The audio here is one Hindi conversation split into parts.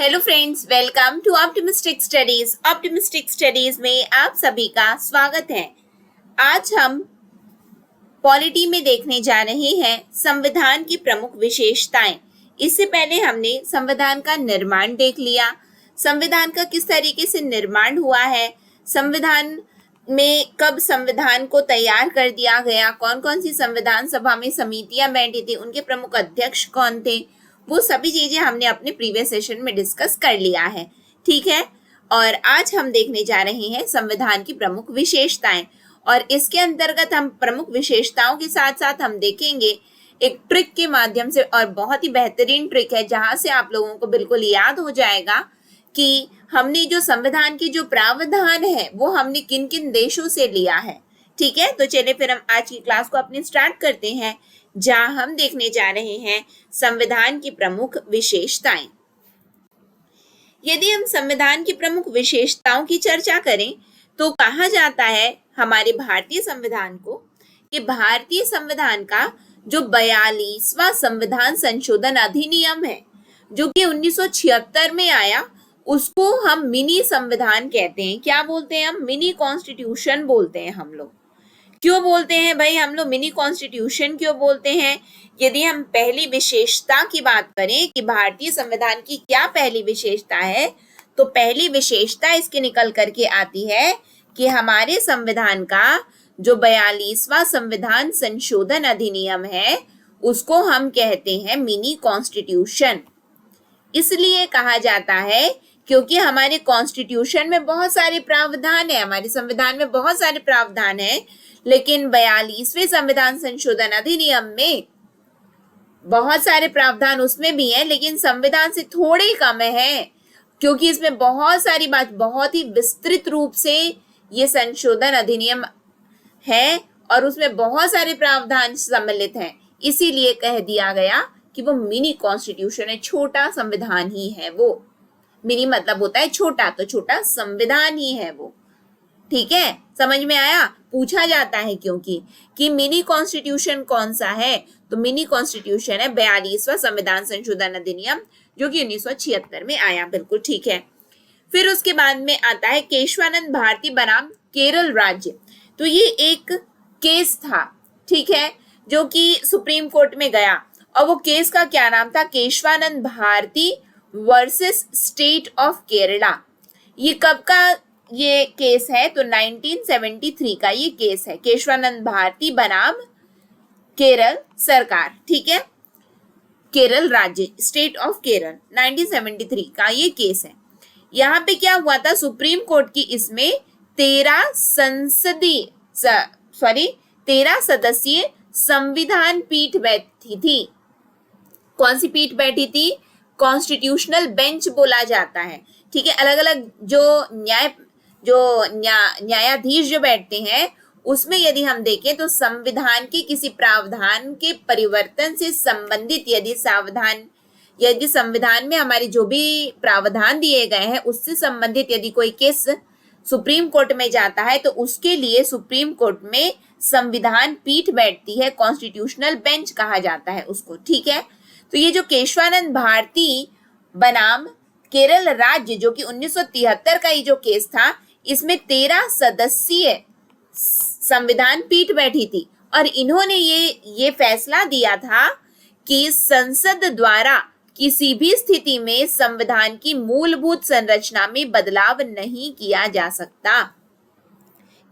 Hello friends, welcome to optimistic studies. Optimistic studies में आप सभी का स्वागत है। आज हम पॉलिटी में देखने जा रहे हैं संविधान की प्रमुख विशेषताएं। इससे पहले हमने संविधान का निर्माण देख लिया, संविधान का किस तरीके से निर्माण हुआ है, संविधान में कब संविधान को तैयार कर दिया गया, कौन कौन सी संविधान सभा में समितियां बैठी थी, उनके प्रमुख अध्यक्ष कौन थे, वो सभी चीजें हमने अपने प्रीवियस सेशन में डिस्कस कर लिया है। ठीक है, और आज हम देखने जा रहे हैं संविधान की प्रमुख विशेषताएं, और इसके अंतर्गत हम प्रमुख विशेषताओं के साथ साथ हम देखेंगे एक ट्रिक के माध्यम से, और बहुत ही बेहतरीन ट्रिक है जहां से आप लोगों को बिल्कुल याद हो जाएगा कि हमने जो संविधान के जो प्रावधान है वो हमने किन किन देशों से लिया है। ठीक है, तो चलिए फिर हम आज की क्लास को अपनी स्टार्ट करते हैं, जहां हम देखने जा रहे हैं संविधान की प्रमुख विशेषताएं। यदि हम संविधान की प्रमुख विशेषताओं की चर्चा करें तो कहा जाता है हमारे भारतीय संविधान को कि भारतीय संविधान का जो 42वां संविधान संशोधन अधिनियम है जो कि 1976 में आया, उसको हम मिनी संविधान कहते हैं। क्या बोलते हैं हम? मिनी कॉन्स्टिट्यूशन बोलते हैं हम लोग। क्यों बोलते हैं भाई हम लोग मिनी कॉन्स्टिट्यूशन क्यों बोलते हैं? यदि हम पहली विशेषता की बात करें कि भारतीय संविधान की क्या पहली विशेषता है, तो पहली विशेषता इसके निकल करके आती है कि हमारे संविधान का जो 42वां संविधान संशोधन अधिनियम है उसको हम कहते हैं मिनी कॉन्स्टिट्यूशन। इसलिए कहा जाता है क्योंकि हमारे कॉन्स्टिट्यूशन में बहुत सारे प्रावधान है, हमारे संविधान में बहुत सारे प्रावधान है, लेकिन 42वें संविधान संशोधन अधिनियम में बहुत सारे प्रावधान उसमें भी हैं, लेकिन संविधान से थोड़े कम है, क्योंकि इसमें बहुत सारी बात, बहुत ही विस्तृत रूप से ये संशोधन अधिनियम है और उसमें बहुत सारे प्रावधान सम्मिलित हैं। इसीलिए कह दिया गया कि वो मिनी कॉन्स्टिट्यूशन है, छोटा संविधान ही है वो। मिनी मतलब होता है छोटा, तो छोटा संविधान ही है वो। ठीक है, समझ में आया? पूछा जाता है क्योंकि कि मिनी कॉन्स्टिट्यूशन कौन सा है, तो मिनी कॉन्स्टिट्यूशन है 42वां संविधान संशोधन अधिनियम जो कि 1976 में आया। बिल्कुल ठीक है। फिर उसके बाद में आता है केशवानंद भारती बनाम केरल राज्य। तो ये एक केस था, ठीक है, जो कि सुप्रीम कोर्ट में गया, और वो केस का क्या नाम था? Keshavananda Bharati versus state of Kerala. ये कब का ये केस है? तो 1973 का ये केस है, केशवानंद भारती बनाम केरल सरकार। ठीक है, केरल राज्य, स्टेट ऑफ केरल, 1973 का ये केस है। यहाँ पे क्या हुआ था? सुप्रीम कोर्ट की इसमें 13 सदस्यीय संविधान पीठ बैठी थी। कौन सी पीठ बैठी थी? कॉन्स्टिट्यूशनल बेंच बोला जाता है। ठीक है, अलग अलग जो न्यायाधीश जो बैठते हैं उसमें यदि हम देखें तो संविधान के किसी प्रावधान के परिवर्तन से संबंधित यदि संविधान में हमारे जो भी प्रावधान दिए गए हैं उससे संबंधित यदि कोई केस सुप्रीम कोर्ट में जाता है तो उसके लिए सुप्रीम कोर्ट में संविधान पीठ बैठती है, कॉन्स्टिट्यूशनल बेंच कहा जाता है उसको। ठीक है, तो ये जो केशवानंद भारती बनाम केरल राज्य जो कि 1973 का ये जो केस था, इसमें 13 सदस्यीय संविधान पीठ बैठी थी और इन्होंने ये फैसला दिया था कि संसद द्वारा किसी भी स्थिति में संविधान की मूलभूत संरचना में बदलाव नहीं किया जा सकता।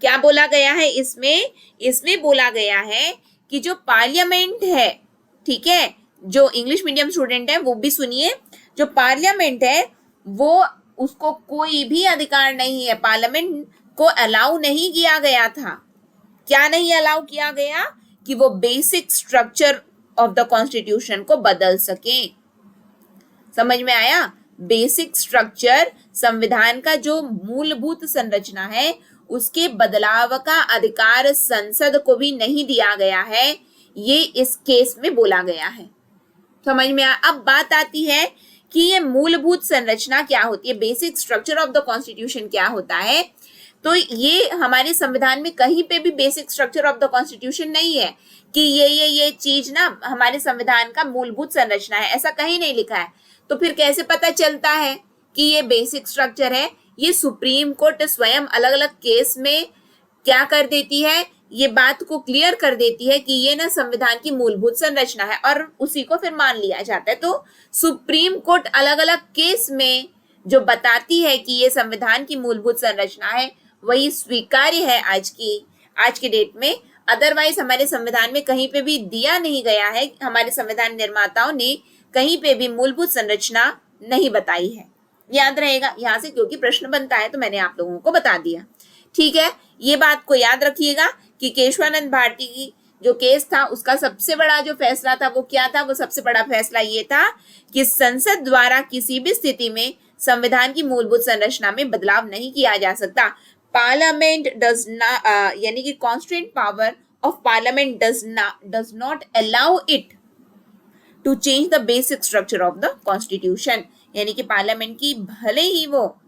क्या बोला गया है इसमें बोला गया है कि जो पार्लियामेंट है, ठीक है, जो इंग्लिश मीडियम स्टूडेंट है वो भी सुनिए, जो पार्लियामेंट है वो उसको कोई भी अधिकार नहीं है, पार्लियामेंट को अलाउ नहीं किया गया था। क्या नहीं अलाउ किया गया? कि वो basic structure of the constitution को बदल सके। समझ में आया? बेसिक स्ट्रक्चर, संविधान का जो मूलभूत संरचना है उसके बदलाव का अधिकार संसद को भी नहीं दिया गया है, ये इस केस में बोला गया है। समझ में आया? अब बात आती है कि ये मूलभूत संरचना क्या होती है, basic structure of the constitution क्या होता है। तो ये हमारे संविधान में कहीं पे भी basic structure of the constitution नहीं है कि ये चीज ना हमारे संविधान का मूलभूत संरचना है, ऐसा कहीं नहीं लिखा है। तो फिर कैसे पता चलता है कि ये बेसिक स्ट्रक्चर है? ये सुप्रीम कोर्ट स्वयं अलग अलग केस में क्या कर देती है, ये बात को क्लियर कर देती है कि ये ना संविधान की मूलभूत संरचना है और उसी को फिर मान लिया जाता है। तो सुप्रीम कोर्ट अलग अलग केस में जो बताती है कि ये संविधान की मूलभूत संरचना है वही स्वीकार्य है आज की डेट में। अदरवाइज हमारे संविधान में कहीं पे भी दिया नहीं गया है, हमारे संविधान निर्माताओं ने कहीं पे भी मूलभूत संरचना नहीं बताई है। याद रहेगा यहाँ से, क्योंकि प्रश्न बनता है तो मैंने आप लोगों को बता दिया। ठीक है, ये बात को याद रखिएगा कि केशवानंद भारती की जो केस था उसका सबसे बड़ा जो फैसला था वो क्या था? वो सबसे बड़ा फैसला ये था कि संसद द्वारा किसी भी स्थिति में संविधान की मूलभूत संरचना में बदलाव नहीं किया जा सकता। पार्लियामेंट डज नॉट यानी कि constituent power of parliament does not allow it to change the basic structure of the constitution. यानी कि पार्लियामेंट की भले ही वो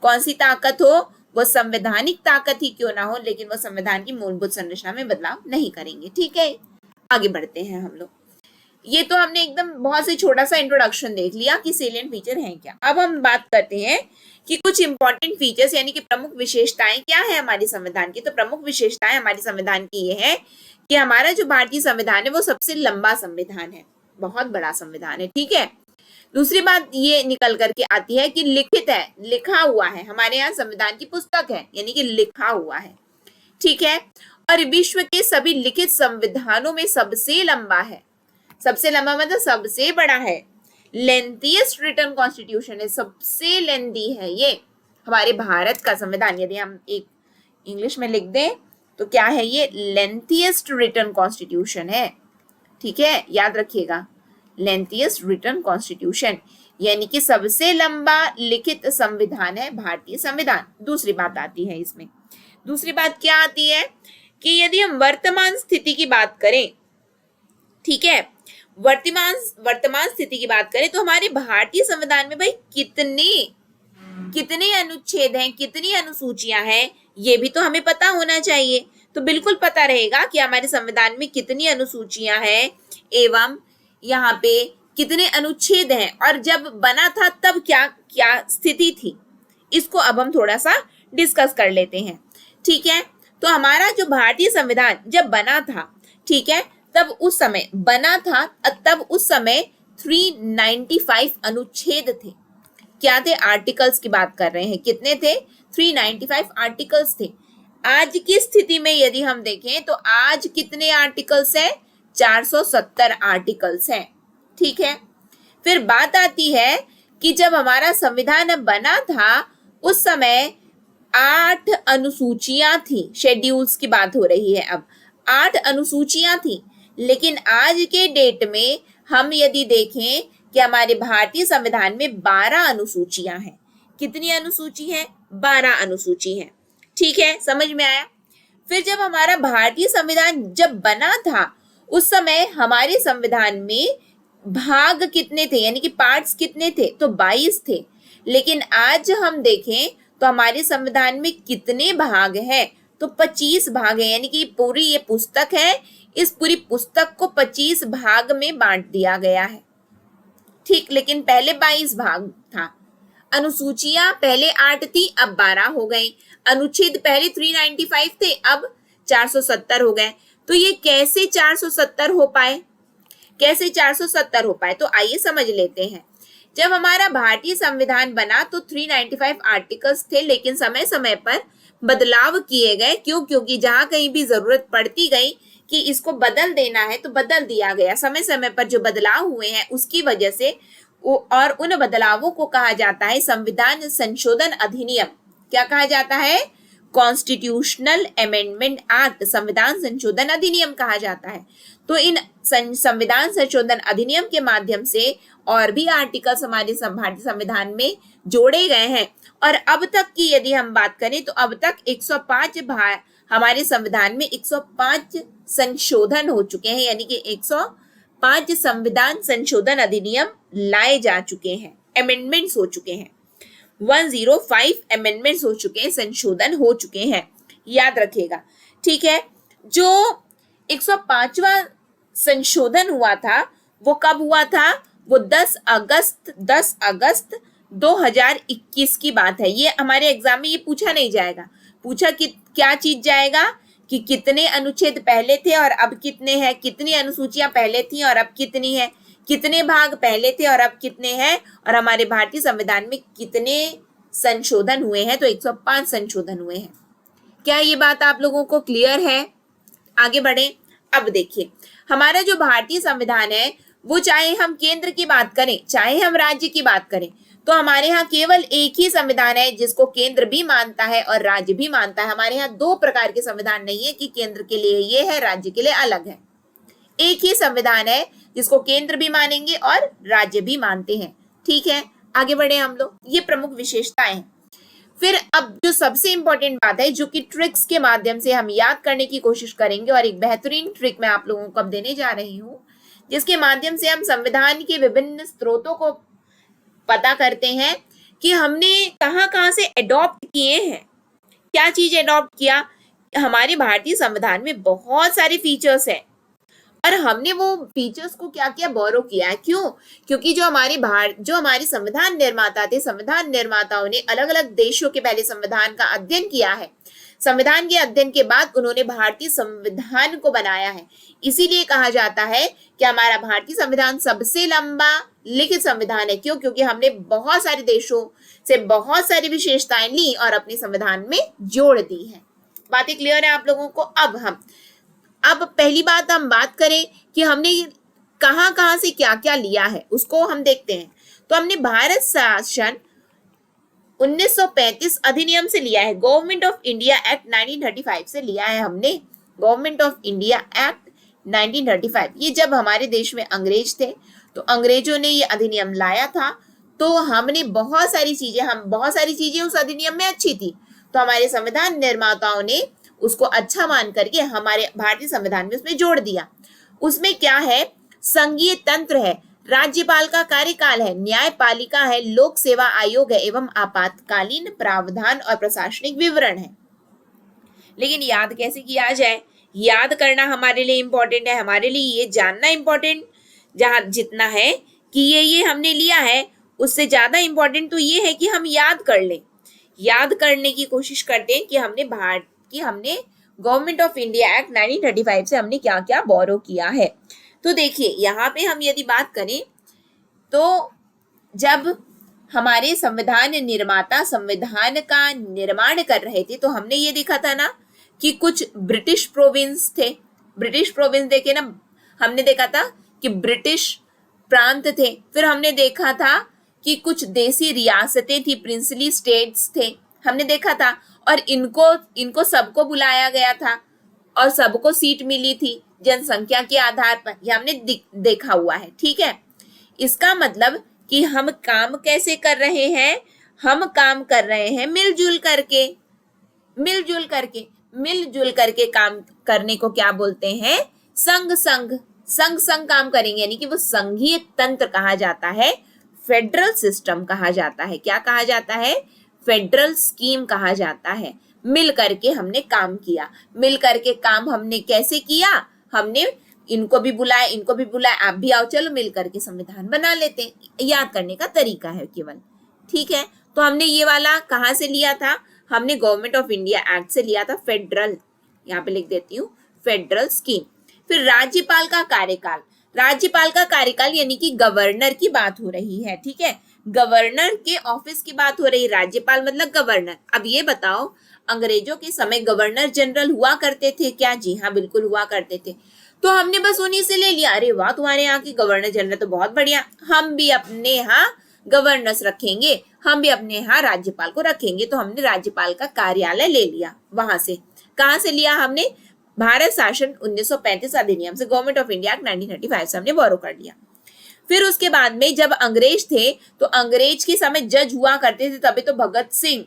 कौन सी ताकत हो, वो संवैधानिक ताकत ही क्यों ना हो, लेकिन वो संविधान की मूलभूत संरचना में बदलाव नहीं करेंगे। ठीक है, आगे बढ़ते हैं हम लोग। ये तो हमने एकदम बहुत से छोटा सा इंट्रोडक्शन देख लिया कि सेलिएंट फीचर हैं क्या। अब हम बात करते हैं कि कुछ इंपॉर्टेंट फीचर्स यानी कि प्रमुख विशेषताएं क्या है हमारे संविधान की। तो प्रमुख विशेषताएं हमारे संविधान की ये है कि हमारा जो भारतीय संविधान है वो सबसे लंबा संविधान है, बहुत बड़ा संविधान है। ठीक है, दूसरी बात ये निकल करके आती है कि लिखित है, लिखा हुआ है। हमारे यहाँ संविधान की पुस्तक है यानी कि लिखा हुआ है। ठीक है, और विश्व के सभी लिखित संविधानों में सबसे लंबा है। सबसे लंबा मतलब सबसे बड़ा है। लेंथीएस्ट रिटन कॉन्स्टिट्यूशन है, सबसे लेंथी है ये हमारे भारत का संविधान। यदि हम एक इंग्लिश में लिख दें तो क्या है ये? लेंथीएस्ट रिटन कॉन्स्टिट्यूशन है। ठीक है, याद रखिएगा, लेंथीएस्ट रिटन कॉन्स्टिट्यूशन यानी कि सबसे लंबा लिखित संविधान है भारतीय संविधान। दूसरी बात आती है इसमें, दूसरी बात क्या आती है कि यदि हम वर्तमान स्थिति की बात करें, ठीक है, वर्तमान स्थिति की बात करें तो हमारे भारतीय संविधान में भाई कितने अनुच्छेद हैं, कितनी अनुसूचियां हैं, ये भी तो हमें पता होना चाहिए। तो बिल्कुल पता रहेगा कि हमारे संविधान में कितनी अनुसूचियां हैं एवं यहाँ पे कितने अनुच्छेद हैं और जब बना था तब क्या क्या स्थिति थी। इसको अब हम थोड़ा सा डिस्कस कर लेते हैं। ठीक है, तो हमारा जो भारतीय संविधान जब बना था, ठीक है, तब उस समय बना था, तब उस समय 395 अनुच्छेद थे। क्या थे? आर्टिकल्स की बात कर रहे हैं। कितने थे? 395 आर्टिकल्स थे। आज की स्थिति में यदि हम देखें तो आज कितने आर्टिकल्स हैं? 470 आर्टिकल्स हैं। ठीक है, फिर बात आती है कि जब हमारा संविधान बना था उस समय 8 अनुसूचियां थी। शेड्यूल्स की बात हो रही है, अब 8 अनुसूचियां थी। लेकिन आज के डेट में हम यदि देखें कि हमारे भारतीय संविधान में 12 अनुसूचियां हैं। कितनी अनुसूची है? 12 अनुसूची है। ठीक है, समझ में आया। फिर जब हमारा भारतीय संविधान जब बना था उस समय हमारे संविधान में भाग कितने थे यानी कि पार्ट्स कितने थे? तो 22 थे। लेकिन आज हम देखें तो हमारे संविधान में कितने भाग हैं? तो 25 भाग है। यानी कि पूरी ये पुस्तक है, इस पूरी पुस्तक को 25 भाग में बांट दिया गया है। ठीक, लेकिन पहले 22 भाग था। अनुसूचियां पहले 8 थी, अब 12 हो गई। अनुच्छेद पहले 395 थे, अब 470 हो गए। तो ये कैसे 470 हो पाए? कैसे 470 हो पाए? तो आइए समझ लेते हैं। जब हमारा भारतीय संविधान बना तो 395 आर्टिकल्स थे, लेकिन समय समय पर बदलाव किए गए। क्यों? क्योंकि जहां कहीं भी जरूरत पड़ती गई कि इसको बदल देना है तो बदल दिया गया। समय समय पर जो बदलाव हुए हैं उसकी वजह से, और उन बदलावों को कहा जाता है संविधान संशोधन अधिनियम। क्या कहा जाता है? कॉन्स्टिट्यूशनल अमेंडमेंट एक्ट, संविधान संशोधन अधिनियम कहा जाता है। तो इन संविधान संशोधन अधिनियम के माध्यम से और भी आर्टिकल्स हमारे भारतीय संविधान में जोड़े गए हैं। और अब तक की यदि हम बात करें तो अब तक 105 हमारे संविधान में 105 संशोधन हो चुके हैं। यानी कि 105 संविधान संशोधन अधिनियम लाए जा चुके हैं, अमेंडमेंट्स हो चुके हैं। 105 अमेंडमेंट्स हो चुके हैं, संशोधन हो चुके हैं। याद रखिएगा। ठीक है, जो 105वां संशोधन हुआ था वो कब हुआ था? वो 10 अगस्त 2021 की बात है। ये हमारे एग्जाम में ये पूछा नहीं जाएगा। पूछा कि क्या चीज जाएगा कि कितने अनुच्छेद पहले थे और अब कितने हैं, कितनी अनुसूचियां पहले थी और अब कितनी है, कितने भाग पहले थे और अब कितने हैं, और हमारे भारतीय संविधान में कितने संशोधन हुए हैं। तो 105 संशोधन हुए हैं। क्या ये बात आप लोगों को क्लियर है? आगे बढ़े। अब देखिए, हमारा जो भारतीय संविधान है वो चाहे हम केंद्र की बात करें चाहे हम राज्य की बात करें, तो हमारे यहाँ केवल एक ही संविधान है जिसको केंद्र भी मानता है और राज्य भी मानता है। हमारे यहाँ दो प्रकार के संविधान नहीं है कि केंद्र के लिए ये है, राज्य के लिए अलग है। एक ही संविधान है जिसको केंद्र भी मानेंगे और राज्य भी मानते हैं। ठीक है, आगे बढ़े हम लोग। ये प्रमुख विशेषताएं हैं। फिर अब जो सबसे इंपॉर्टेंट बात है, जो कि ट्रिक्स के माध्यम से हम याद करने की कोशिश करेंगे, और एक बेहतरीन ट्रिक मैं आप लोगों को अब देने जा रही हूँ, जिसके माध्यम से हम संविधान के विभिन्न स्रोतों को पता करते हैं कि हमने कहाँ से अडॉप्ट किए हैं। क्या चीज अडॉप्ट किया? हमारे भारतीय संविधान में बहुत सारे फीचर्स हैं और हमने वो फीचर्स को क्या किया, बोरो किया है। क्यों? क्योंकि जो हमारे संविधान निर्माता थे, संविधान निर्माताओं ने अलग अलग देशों के पहले संविधान का अध्ययन किया है। संविधान के अध्ययन के बाद उन्होंने भारतीय संविधान को बनाया है। इसीलिए कहा जाता है कि हमारा भारतीय संविधान सबसे लंबा लिखित संविधान है। क्यों? क्योंकि हमने बहुत सारे देशों से बहुत सारी विशेषताएं ली और अपने संविधान में जोड़ दी है। बातें क्लियर है आप लोगों को? अब पहली बात हम बात करें कि हमने कहाँ से क्या क्या लिया है, उसको हम देखते हैं। तो हमने भारत शासन 1935 अधिनियम से लिया है। गवर्नमेंट ऑफ इंडिया एक्ट 1935 से लिया है हमने। गवर्नमेंट ऑफ इंडिया एक्ट 1935, ये जब हमारे देश में अंग्रेज थे तो अंग्रेजों ने ये अधिनियम लाया था। तो हमने बहुत सारी चीजें उस अधिनियम में अच्छी थी, तो हमारे संविधान निर्माताओं ने उसको अच्छा मान करके हमारे भारतीय संविधान में उसमें जोड़ दिया। उसमें क्या है? संघीय तंत्र है, राज्यपाल का कार्यकाल है, न्यायपालिका है, लोक सेवा आयोग है एवं आपातकालीन प्रावधान और प्रशासनिक विवरण है। लेकिन याद कैसे किया जाए? याद करना हमारे लिए इंपॉर्टेंट है। हमारे लिए ये जानना इंपॉर्टेंट जहां जितना है कि ये हमने लिया है, उससे ज्यादा इंपॉर्टेंट तो ये है कि हम याद कर लें। याद करने की कोशिश करते हैं कि हमने गवर्नमेंट ऑफ इंडिया एक्ट 1935 से हमने क्या क्या बोरो किया है। तो देखिए, यहाँ पे हम यदि बात करें तो जब हमारे संविधान निर्माता संविधान का निर्माण कर रहे थे तो हमने ये देखा था ना कि कुछ ब्रिटिश प्रोविंस थे। ब्रिटिश प्रोविंस देखे ना, हमने देखा था कि ब्रिटिश प्रांत थे। फिर हमने देखा था कि कुछ देसी रियासतें थी, प्रिंसली स्टेट्स थे, हमने देखा था। और इनको सबको बुलाया गया था और सबको सीट मिली थी जनसंख्या के आधार पर। यह हमने देखा हुआ है। ठीक है, इसका मतलब कि हम काम कैसे कर रहे हैं? हम काम कर रहे हैं मिलजुल करके काम करने को क्या बोलते हैं? संघ काम करेंगे, यानी कि वो संघीय तंत्र कहा जाता है, फेडरल सिस्टम कहा जाता है। क्या कहा जाता है? फेडरल स्कीम कहा जाता है। मिल करके हमने काम किया। मिल करके काम हमने कैसे किया? हमने इनको भी बुलाया, आप भी आओ, चलो मिल करके संविधान बना लेते हैं। याद करने का तरीका है केवल। ठीक है, तो हमने ये वाला कहाँ से लिया था? हमने गवर्नमेंट ऑफ इंडिया एक्ट से लिया था, फेडरल, यहाँ पे लिख देती हूँ, फेडरल स्कीम। फिर राज्यपाल का कार्यकाल यानी कि गवर्नर की बात हो रही है। ठीक है, गवर्नर के ऑफिस की बात हो रही है। राज्यपाल मतलब गवर्नर। अब ये बताओ, अंग्रेजों के समय गवर्नर जनरल हुआ करते थे क्या? जी हाँ, बिल्कुल हुआ करते थे। तो हमने बस उन्हीं से ले लिया। अरे वाह, तुम्हारे यहाँ की गवर्नर जनरल तो बहुत बढ़िया, हम भी अपने यहाँ गवर्नर्स रखेंगे, हम भी अपने यहाँ राज्यपाल को रखेंगे। तो हमने राज्यपाल का कार्यालय ले लिया वहां से। कहाँ से लिया हमने? भारत शासन 1935 अधिनियम से, गवर्नमेंट ऑफ इंडिया 1935 से हमने बोरो कर लिया। फिर उसके बाद में जब अंग्रेज थे तो अंग्रेज के समय जज हुआ करते थे, तभी तो भगत सिंह,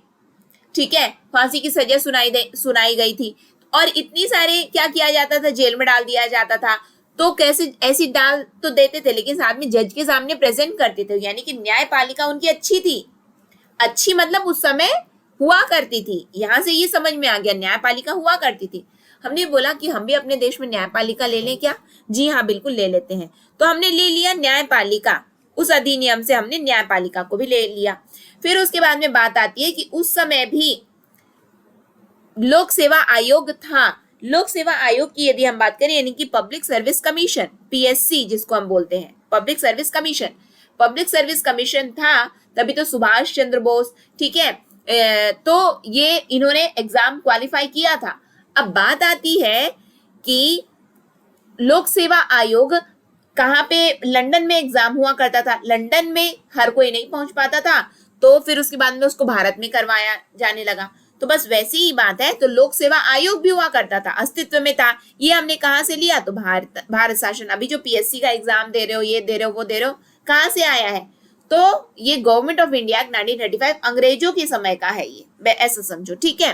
ठीक है, फांसी की सजा सुनाई गई थी। और इतनी सारे क्या किया जाता था? जेल में डाल दिया जाता था। तो कैसे ऐसी डाल तो देते थे, लेकिन साथ में जज के सामने प्रेजेंट करते थे, यानी कि न्यायपालिका उनकी अच्छी थी। अच्छी मतलब उस समय हुआ करती थी। यहां से ये समझ में आ गया, न्यायपालिका हुआ करती थी। हमने बोला कि हम भी अपने देश में न्यायपालिका ले लें क्या? जी हाँ, बिल्कुल ले लेते हैं। तो हमने ले लिया न्यायपालिका। उस अधिनियम से हमने न्यायपालिका को भी ले लिया। फिर उसके बाद में बात आती है कि उस समय भी लोक सेवा आयोग था। लोक सेवा आयोग की यदि हम बात करें, यानी कि पब्लिक सर्विस कमीशन, पीएससी जिसको हम बोलते हैं, public service commission, public service commission था तभी तो सुभाष चंद्र बोस, ठीक है, तो ये इन्होंने एग्जाम क्वालिफाई किया था। अब बात आती है कि लोक सेवा आयोग कहाँ पे, लंदन में एग्जाम हुआ करता था, लंदन में हर कोई नहीं पहुंच पाता था, तो फिर उसके बाद में उसको भारत में करवाया जाने लगा। तो बस वैसी ही बात है, तो लोक सेवा आयोग भी हुआ करता था, अस्तित्व में था। ये हमने कहाँ से लिया, तो भारत शासन। अभी जो पीएससी का एग्जाम दे रहे हो, ये दे रहे हो, वो दे रहे हो, कहाँ से आया है, तो ये गवर्नमेंट ऑफ इंडिया 1935 अंग्रेजों के समय का है, ये ऐसा समझो, ठीक है।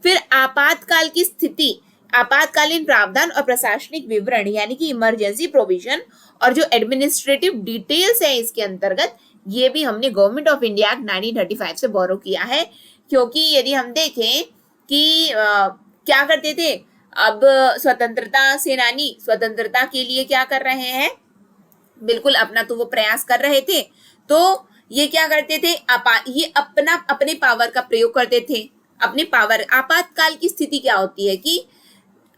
फिर आपातकाल की स्थिति, आपातकालीन प्रावधान और प्रशासनिक विवरण यानी कि इमरजेंसी प्रोविजन और जो एडमिनिस्ट्रेटिव डिटेल्स है इसके अंतर्गत, ये भी हमने गवर्नमेंट ऑफ इंडिया 1935 से बोरो किया है। क्योंकि यदि हम देखें कि क्या करते थे, अब स्वतंत्रता सेनानी स्वतंत्रता के लिए क्या कर रहे हैं, बिल्कुल अपना तो वो प्रयास कर रहे थे, तो ये क्या करते थे, ये अपने पावर का प्रयोग करते थे, अपने पावर। आपातकाल की स्थिति क्या होती है कि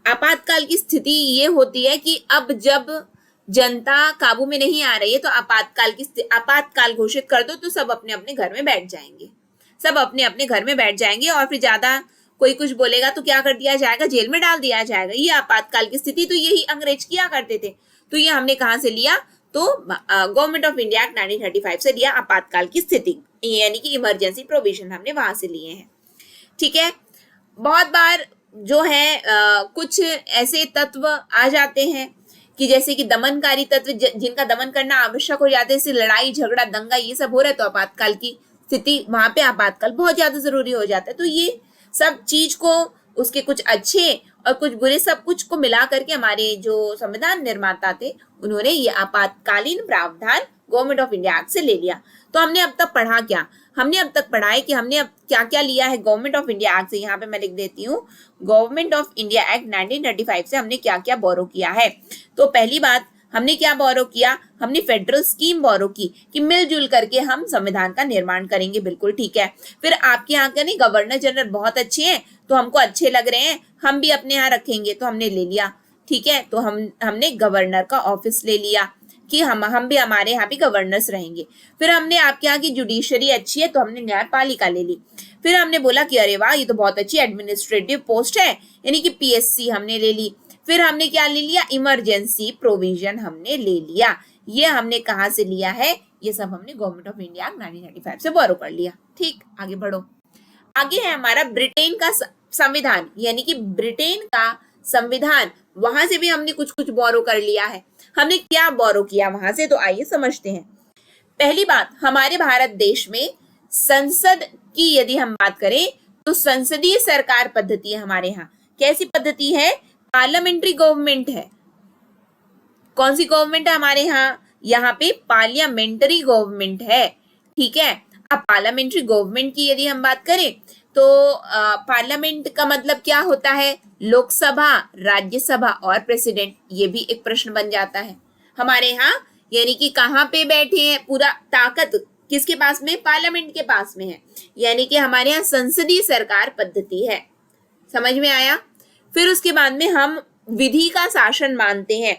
आपातकाल की स्थिति ये होती है कि अब जब जनता काबू में नहीं आ रही है तो आपातकाल घोषित कर दो, तो सब अपने अपने घर में बैठ जाएंगे, सब अपने अपने घर में बैठ जाएंगे, और फिर ज्यादा कोई कुछ बोलेगा तो क्या कर दिया जाएगा, जेल में डाल दिया जाएगा। ये आपातकाल की स्थिति, तो यही अंग्रेज किया करते थे। तो ये हमने कहाँ से लिया, तो गवर्नमेंट ऑफ इंडिया 1935 से लिया आपातकाल की स्थिति, यानी कि इमरजेंसी प्रोविजन हमने वहां से लिए हैं, ठीक है। बहुत बार जो है कुछ ऐसे तत्व आ जाते हैं कि जैसे कि दमनकारी तत्व जिनका दमन करना आवश्यक हो जाता है, जैसे लड़ाई झगड़ा दंगा ये सब हो रहा है, तो आपातकाल की स्थिति, वहां पे आपातकाल बहुत ज्यादा जरूरी हो जाता है। तो ये सब चीज को, उसके कुछ अच्छे और कुछ बुरे, सब कुछ को मिला करके हमारे जो संविधान निर्माता थे उन्होंने ये आपातकालीन प्रावधान गवर्नमेंट ऑफ इंडिया एक्ट से ले लिया। तो हमने अब तक पढ़ा क्या, हमने अब तक पढ़ा है कि हमने अब क्या क्या लिया है गवर्नमेंट ऑफ इंडिया एक्ट से। यहाँ पे मैं लिख देती हूँ, गवर्नमेंट ऑफ इंडिया एक्ट 1935 से हमने क्या क्या बोरो किया है। तो पहली बात, हमने क्या बोरो किया, हमने फेडरल स्कीम बोरो की कि मिलजुल करके हम संविधान का निर्माण करेंगे, बिल्कुल ठीक है। फिर आपके यहाँ के नहीं गवर्नर जनरल बहुत अच्छे हैं, तो हमको अच्छे लग रहे हैं, हम भी अपने यहाँ रखेंगे, तो हमने ले लिया, ठीक है। तो हमने गवर्नर का ऑफिस ले लिया कि हम भी हमारे यहाँ भी गवर्नर्स रहेंगे। फिर हमने आपके यहाँ की जुडिशरी अच्छी है, तो हमने न्यायपालिका ले ली। फिर हमने बोला कि अरे वाह, ये तो बहुत अच्छी एडमिनिस्ट्रेटिव पोस्ट है, यानी कि पीएससी हमने ले ली। फिर हमने क्या ले लिया, इमरजेंसी प्रोविजन हमने ले लिया। ये हमने कहाँ से लिया है, ये सब हमने गवर्नमेंट ऑफ इंडिया 1935 से बोरो कर लिया, ठीक। आगे बढ़ो, आगे है हमारा ब्रिटेन का संविधान, यानी कि ब्रिटेन का संविधान, वहां से भी हमने कुछ कुछ बोरो कर लिया है। हमने क्या बोरो किया वहां से, तो आइए समझते हैं। पहली बात, हमारे भारत देश में संसद की यदि हम बात करें तो संसदीय सरकार पद्धति है हमारे यहाँ। कैसी पद्धति है, पार्लियामेंट्री गवर्नमेंट है। कौन सी गवर्नमेंट है हमारे यहाँ पे पार्लियामेंट्री गवर्नमेंट है, ठीक है। अब पार्लियामेंट्री गवर्नमेंट की यदि हम बात करें तो पार्लियामेंट का मतलब क्या होता है, लोकसभा, राज्यसभा और प्रेसिडेंट। ये भी एक प्रश्न बन जाता है हमारे यहाँ, यानी कि कहाँ पे बैठे हैं, पूरा ताकत किसके पास में, पार्लियामेंट के पास में है, यानी कि हमारे यहाँ संसदीय सरकार पद्धति है। समझ में आया। फिर उसके बाद में हम विधि का शासन मानते हैं।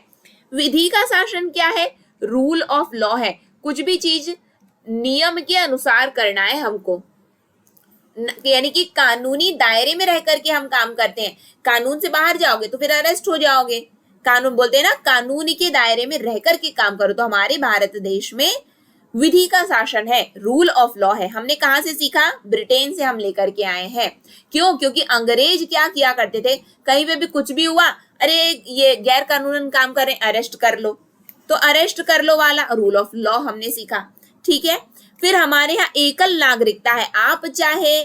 विधि का शासन क्या है, रूल ऑफ लॉ है। कुछ भी चीज नियम के अनुसार करना है हमको, यानी कि कानूनी दायरे में रह करके हम काम करते हैं। कानून से बाहर जाओगे तो फिर अरेस्ट हो जाओगे। कानून बोलते हैं ना, कानून के दायरे में रह करके काम करो। तो हमारे भारत देश में विधि का शासन है, रूल ऑफ लॉ है। हमने कहाँ से सीखा, ब्रिटेन से हम लेकर के आए हैं। क्यों, क्योंकि अंग्रेज क्या किया करते थे, कहीं पे भी कुछ भी हुआ, अरे ये गैर कानूनन काम कर रहे, अरेस्ट कर लो, तो अरेस्ट कर लो वाला रूल ऑफ लॉ हमने सीखा, ठीक है। फिर हमारे यहाँ एकल नागरिकता है। आप चाहे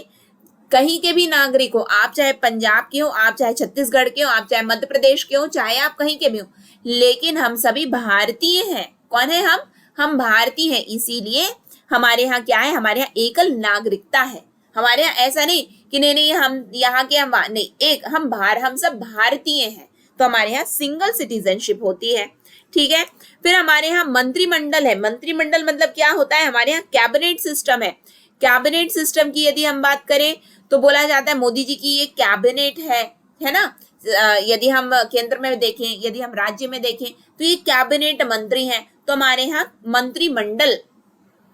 कहीं के भी नागरिक हो, आप चाहे पंजाब के हो, आप चाहे छत्तीसगढ़ के हो, आप चाहे मध्य प्रदेश के हो, चाहे आप कहीं के भी हो, लेकिन हम सभी भारतीय हैं। कौन है हम भारतीय हैं। इसीलिए हमारे यहाँ क्या है, हमारे यहाँ एकल नागरिकता है। हमारे यहाँ ऐसा नहीं कि नहीं हम यहाँ के, हम नहीं, एक हम सब भारतीय हैं। तो हमारे यहाँ सिंगल सिटीजनशिप होती है। ठीक है, फिर हमारे यहाँ मंत्रिमंडल है। मंत्रिमंडल मतलब क्या होता है, हमारे यहाँ कैबिनेट सिस्टम है। कैबिनेट सिस्टम की यदि हम बात करें तो बोला जाता है मोदी जी की ये कैबिनेट है ना। यदि हम केंद्र में देखें, यदि हम राज्य में देखें तो ये कैबिनेट मंत्री हैं। तो हमारे यहाँ मंत्रिमंडल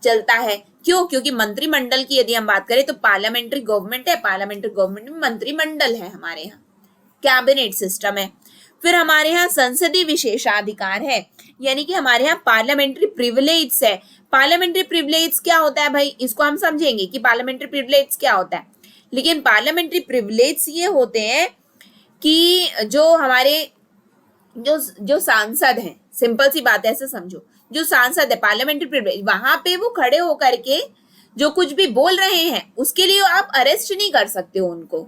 चलता है। क्यों? क्योंकि मंत्रिमंडल की यदि हम बात करें तो पार्लियामेंट्री गवर्नमेंट है, पार्लियामेंट्री गवर्नमेंट में मंत्रिमंडल है, हमारे यहाँ कैबिनेट सिस्टम है। फिर हमारे यहाँ संसदीय विशेषाधिकार है, यानी कि हमारे यहाँ पार्लियामेंट्री प्रिविलेज है। पार्लियामेंट्री प्रिविलेज क्या होता है भाई, इसको हम समझेंगे कि पार्लियामेंट्री प्रिविलेज क्या होता है। लेकिन पार्लियामेंट्री प्रिविलेज ये होते हैं कि जो हमारे जो सांसद हैं, सिंपल सी बात है, ऐसे समझो, जो सांसद है पार्लियामेंट्री प्रिविलेज, वहां पे वो खड़े होकर के जो कुछ भी बोल रहे हैं उसके लिए आप अरेस्ट नहीं कर सकते हो उनको।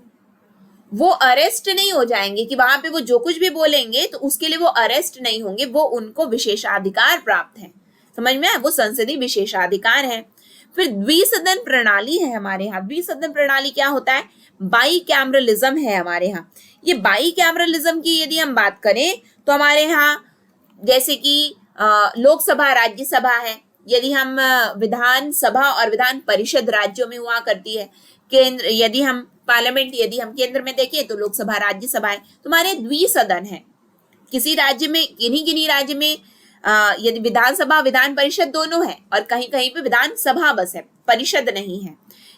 वो अरेस्ट नहीं हो जाएंगे कि वहां पे वो जो कुछ भी बोलेंगे तो उसके लिए वो अरेस्ट नहीं होंगे, वो उनको विशेषाधिकार प्राप्त है। समझ में आया? वो संसदीय विशेषाधिकार है। फिर द्विसदन प्रणाली है हमारे यहाँ। द्विसदन प्रणाली क्या होता है, बाई कैमरलिज्म है हमारे यहाँ। ये बाई कैमरलिज्म की यदि हम बात करें तो हमारे यहाँ जैसे कि लोकसभा राज्यसभा है। यदि हम विधानसभा और विधान परिषद राज्यों में हुआ करती है। केंद्र यदि हम पार्लियामेंट यदि हम केंद्र में देखें तो लोकसभा राज्यसभा है। तो हमारे द्विसदन है। किसी राज्य में, किन्हीं राज्य में यदि विधानसभा विधान परिषद दोनों है और कहीं कहीं पे विधानसभा बस है, परिषद नहीं है।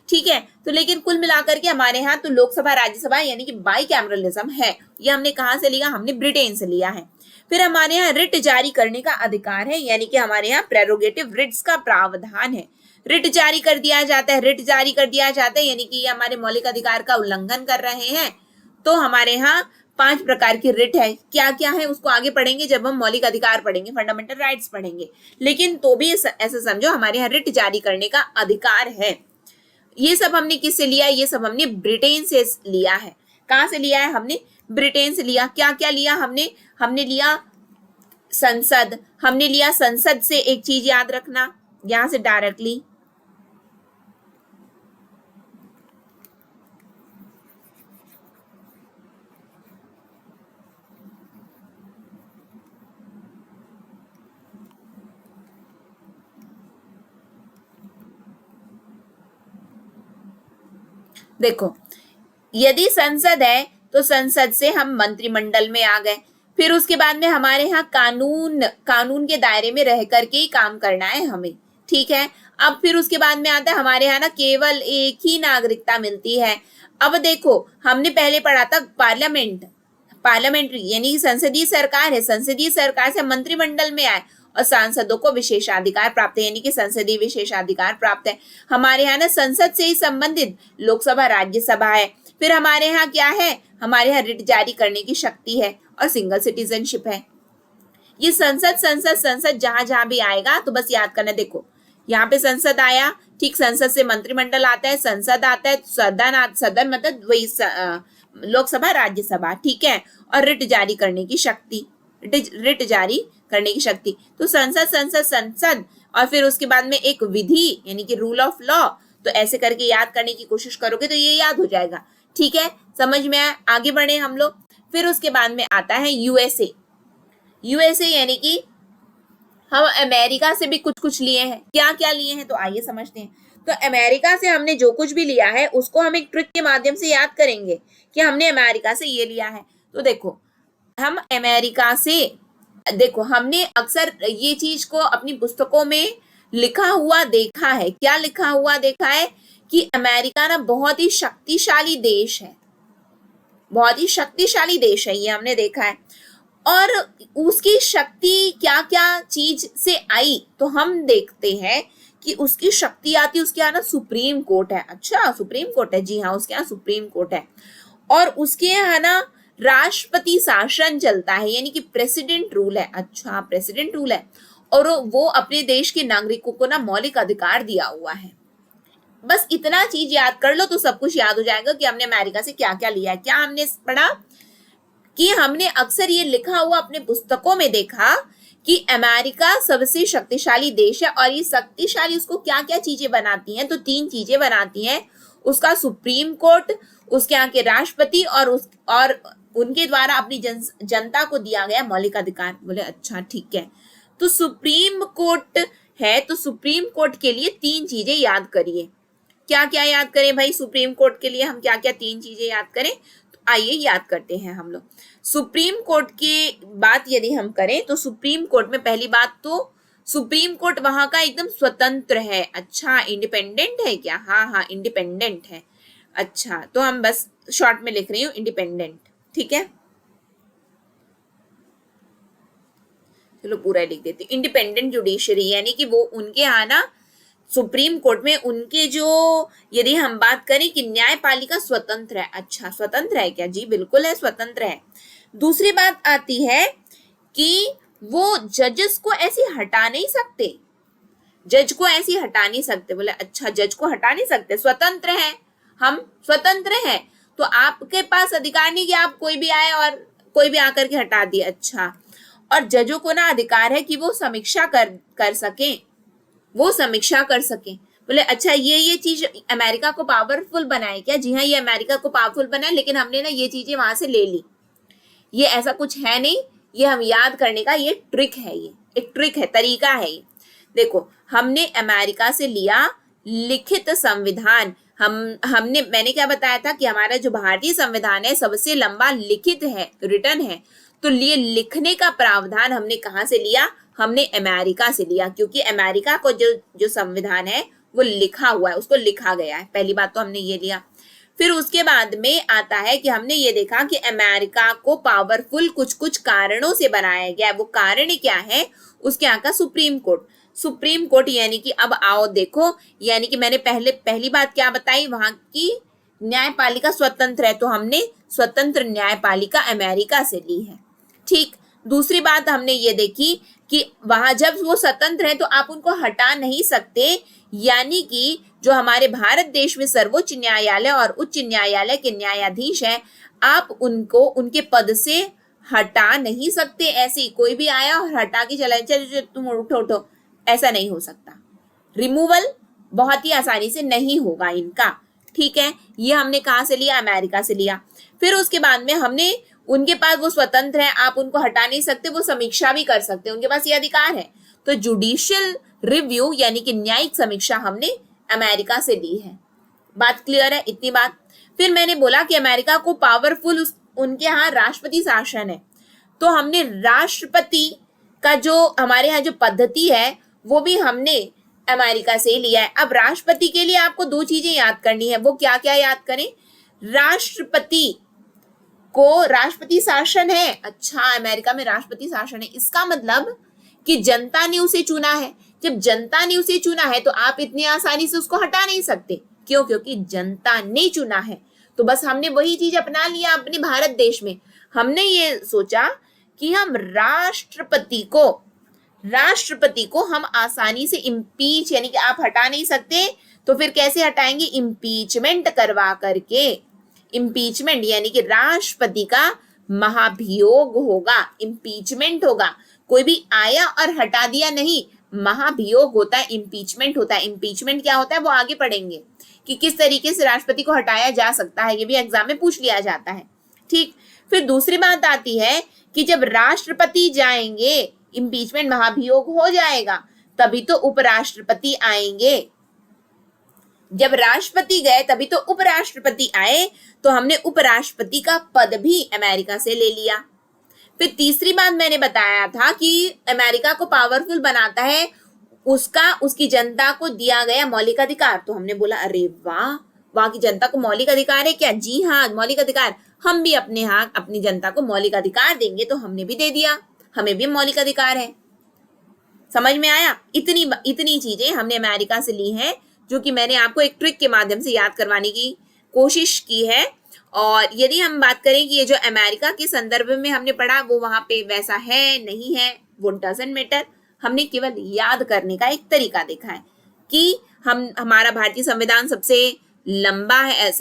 ठीक है, तो लेकिन कुल मिलाकर के हमारे यहाँ तो लोकसभा राज्यसभा यानी कि बाई कैमरलिज्म है। ये हमने कहाँ से लिया, हमने ब्रिटेन से लिया है। फिर हमारे यहाँ रिट जारी करने का अधिकार है, यानी कि हमारे यहाँ प्रेरोगेटिव रिट्स का प्रावधान है। रिट जारी कर दिया जाता है, रिट जारी कर दिया जाता है यानी कि ये हमारे मौलिक अधिकार का उल्लंघन कर रहे हैं। तो हमारे यहाँ 5 प्रकार की रिट है। क्या क्या है उसको आगे पढ़ेंगे जब हम मौलिक अधिकार पढ़ेंगे, फंडामेंटल राइट्स पढ़ेंगे। लेकिन तो भी ऐसे समझो हमारे यहाँ रिट जारी करने का अधिकार है। ये सब हमने किससे लिया, ये सब हमने ब्रिटेन से लिया है। कहाँ से लिया है, हमने ब्रिटेन से लिया। क्या क्या लिया हमने लिया संसद, हमने लिया संसद से। एक चीज याद रखना यहां से डायरेक्टली देखो, यदि संसद है तो संसद से हम मंत्रिमंडल में आ गए। फिर उसके बाद में हमारे यहाँ कानून के दायरे में रह करके ही काम करना है हमें। ठीक है, अब फिर उसके बाद में आता है हमारे यहाँ ना केवल एक ही नागरिकता मिलती है। अब देखो, हमने पहले पढ़ा था पार्लियामेंट्री यानी संसदीय सरकार है। संसदीय सरकार से मंत्रिमंडल में आए और सांसदों को विशेषाधिकार प्राप्त है, यानी कि संसदीय विशेषाधिकार प्राप्त है। हमारे यहाँ ना संसद से ही संबंधित लोकसभा राज्यसभा है। फिर हमारे यहाँ क्या है, हमारे यहाँ रिट जारी करने की शक्ति है और सिंगल सिटीजनशिप है। ये संसद जहां जहां भी आएगा तो बस याद करना। देखो यहाँ पे संसद आया, ठीक, संसद से मंत्रिमंडल आता है, संसद आता है, सदन मतलब वही लोकसभा राज्यसभा। ठीक है, और रिट जारी करने की शक्ति, रिट जारी करने की शक्ति। तो संसद और फिर उसके बाद में एक विधि यानी कि रूल ऑफ लॉ। तो ऐसे करके याद करने की कोशिश करोगे तो ये याद हो जाएगा। ठीक है, समझ में आया? आगे बढ़े हम लोग। फिर उसके बाद में आता है यूएसए यानी कि हम अमेरिका से भी कुछ लिए हैं। क्या क्या लिए हैं तो आइए समझते हैं। तो अमेरिका से हमने जो कुछ भी लिया है उसको हम एक ट्रिक के माध्यम से याद करेंगे कि हमने अमेरिका से ये लिया है। तो देखो, हम अमेरिका से, देखो हमने अक्सर ये चीज को अपनी पुस्तकों में लिखा हुआ देखा है। क्या लिखा हुआ देखा है कि अमेरिका ना बहुत ही शक्तिशाली देश है, बहुत ही शक्तिशाली देश है, ये हमने देखा है। और उसकी शक्ति क्या क्या चीज से आई तो हम देखते हैं कि उसकी शक्ति आती है, उसके यहाँ ना सुप्रीम कोर्ट है। अच्छा, सुप्रीम कोर्ट है, जी हाँ, उसके यहाँ सुप्रीम कोर्ट है। और उसके यहाँ ना राष्ट्रपति शासन चलता है, यानी कि प्रेसिडेंट रूल है। अच्छा, प्रेसिडेंट रूल है। और वो अपने देश के नागरिकों को ना मौलिक अधिकार दिया हुआ है। बस इतना चीज याद कर लो तो सब कुछ याद हो जाएगा कि हमने अमेरिका से क्या क्या लिया है। क्या हमने पढ़ा कि हमने अक्सर ये लिखा हुआ अपने पुस्तकों में देखा कि अमेरिका सबसे शक्तिशाली देश है। और ये शक्तिशाली उसको क्या क्या चीजें बनाती हैं, तो 3 चीजें बनाती हैं। उसका सुप्रीम कोर्ट, उसके यहाँ के राष्ट्रपति और उनके द्वारा अपनी जनता को दिया गया मौलिक अधिकार। बोले अच्छा ठीक है, तो सुप्रीम कोर्ट है, तो सुप्रीम कोर्ट के लिए 3 चीजें याद करिए। क्या क्या याद करें भाई? सुप्रीम कोर्ट के लिए हम क्या क्या 3 चीजें याद करें? तो आइए याद करते हैं हम लोग। सुप्रीम कोर्ट की बात यदि हम करें तो सुप्रीम कोर्ट में पहली बात तो सुप्रीम कोर्ट वहां का एकदम स्वतंत्र है। अच्छा, इंडिपेंडेंट है क्या? हाँ हाँ, इंडिपेंडेंट है। अच्छा, तो हम बस शॉर्ट में लिख रही हूँ इंडिपेंडेंट, ठीक है। चलो पूरा लिख देती हूँ, इंडिपेंडेंट जुडिशरी, यानी कि वो उनके यहाँ ना सुप्रीम कोर्ट में उनके जो, यदि हम बात करें कि न्यायपालिका स्वतंत्र है। अच्छा, स्वतंत्र है क्या? जी बिल्कुल है, स्वतंत्र है। दूसरी बात आती है कि वो जजेस को ऐसे हटा नहीं सकते, जज को ऐसे हटा नहीं सकते। बोले अच्छा, जज को हटा नहीं सकते, स्वतंत्र है, हम स्वतंत्र हैं, तो आपके पास अधिकार नहीं कि आप कोई भी आए और कोई भी आकर के हटा दिए। अच्छा, और जजों को ना अधिकार है कि वो समीक्षा कर सके, वो समीक्षा कर सके। बोले अच्छा, ये चीज अमेरिका को पावरफुल बनाए क्या? जी हाँ, ये अमेरिका को पावरफुल बनाए, लेकिन हमने ना ये चीजें वहां से ले ली, ये ऐसा कुछ है नहीं, ये हम याद करने का ये ट्रिक है, ये एक ट्रिक है, तरीका है ये। देखो, हमने अमेरिका से लिया लिखित संविधान। हमने मैंने क्या बताया था कि हमारा जो भारतीय संविधान है सबसे लंबा लिखित है, रिटन है। तो ये लिखने का प्रावधान हमने कहाँ से लिया? हमने अमेरिका से लिया, क्योंकि अमेरिका को जो संविधान है वो लिखा हुआ है, उसको लिखा गया है। पहली बात तो हमने ये लिया। फिर उसके बाद में आता है कि हमने ये देखा कि अमेरिका को पावरफुल कुछ कुछ कारणों से बनाया गया। वो कारण क्या है? उसके यहाँ का सुप्रीम कोर्ट। सुप्रीम कोर्ट यानी कि अब आओ देखो, यानी कि मैंने पहली बात क्या बताई, वहां की न्यायपालिका स्वतंत्र है, तो हमने स्वतंत्र न्यायपालिका अमेरिका से ली है। ठीक, दूसरी बात हमने ये देखी कि वहां जब वो स्वतंत्र है तो आप उनको हटा नहीं सकते, यानी कि जो हमारे भारत देश में सर्वोच्च न्यायालय और उच्च न्यायालय के न्यायाधीश हैं, आप उनको उनके पद से हटा नहीं सकते। ऐसे ही कोई भी आया और हटा के चला, चलो तुम उठो, ऐसा नहीं हो सकता। रिमूवल बहुत ही आसानी से नहीं होगा इनका, ठीक है। ये हमने कहाँ से लिया? अमेरिका से लिया। फिर उसके बाद में हमने, उनके पास वो स्वतंत्र है, आप उनको हटा नहीं सकते, वो समीक्षा भी कर सकते हैं, उनके पास ये अधिकार है। तो जुडिशियल रिव्यू यानी कि न्यायिक समीक्षा हमने अमेरिका से ली है। बात क्लियर है? इतनी बात। फिर मैंने बोला कि अमेरिका को पावरफुल, उनके यहाँ राष्ट्रपति शासन है, तो हमने राष्ट्रपति का जो हमारे यहाँ जो पद्धति है वो भी हमने अमेरिका से लिया है। अब राष्ट्रपति के लिए आपको 2 चीजें याद करनी है। वो क्या क्या याद करें? राष्ट्रपति को राष्ट्रपति शासन है। अच्छा, अमेरिका में राष्ट्रपति शासन है, इसका मतलब कि जनता ने उसे चुना है। जब जनता ने उसे चुना है तो आप इतनी आसानी से उसको हटा नहीं सकते। क्यों? क्योंकि जनता ने चुना है। तो बस हमने वही चीज अपना लिया अपने भारत देश में। हमने ये सोचा कि हम राष्ट्रपति को हम आसानी से इम्पीच, यानी कि आप हटा नहीं सकते, तो फिर कैसे हटाएंगे? इम्पीचमेंट करवा करके। इम्पीचमेंट यानी कि राष्ट्रपति का महाभियोग होगा, इम्पीचमेंट होगा। कोई भी आया और हटा दिया नहीं, महाभियोग होता है, इम्पीचमेंट होता है। इम्पीचमेंट क्या होता है वो आगे पढ़ेंगे कि किस तरीके से राष्ट्रपति को हटाया जा सकता है, ये भी एग्जाम में पूछ लिया जाता है। ठीक, फिर दूसरी बात आती है कि जब राष्ट्रपति जाएंगे, इम्पीचमेंट महाभियोग हो जाएगा, तभी तो उपराष्ट्रपति आएंगे। जब राष्ट्रपति गए तभी तो उपराष्ट्रपति आए, तो हमने उपराष्ट्रपति का पद भी अमेरिका से ले लिया। फिर तीसरी बात मैंने बताया था कि अमेरिका को पावरफुल बनाता है उसकी जनता को दिया गया मौलिक अधिकार। तो हमने बोला अरे वाह, वहां की जनता को मौलिक अधिकार है क्या? जी हाँ, मौलिक अधिकार। हम भी अपने यहाँ अपनी जनता को मौलिक अधिकार देंगे, तो हमने भी दे दिया, हमें भी मौलिक अधिकार है। समझ में आया? इतनी चीजें हमने अमेरिका से ली हैं, जो कि मैंने आपको एक ट्रिक के माध्यम से याद करवाने की कोशिश की है। और यदि हम बात करें कि ये जो अमेरिका के संदर्भ में हमने पढ़ा वो वहां पे वैसा है नहीं है, वो डजंट मैटर। हमने केवल याद करने का एक तरीका देखा है कि हमारा भारतीय संविधान सबसे लंबा है,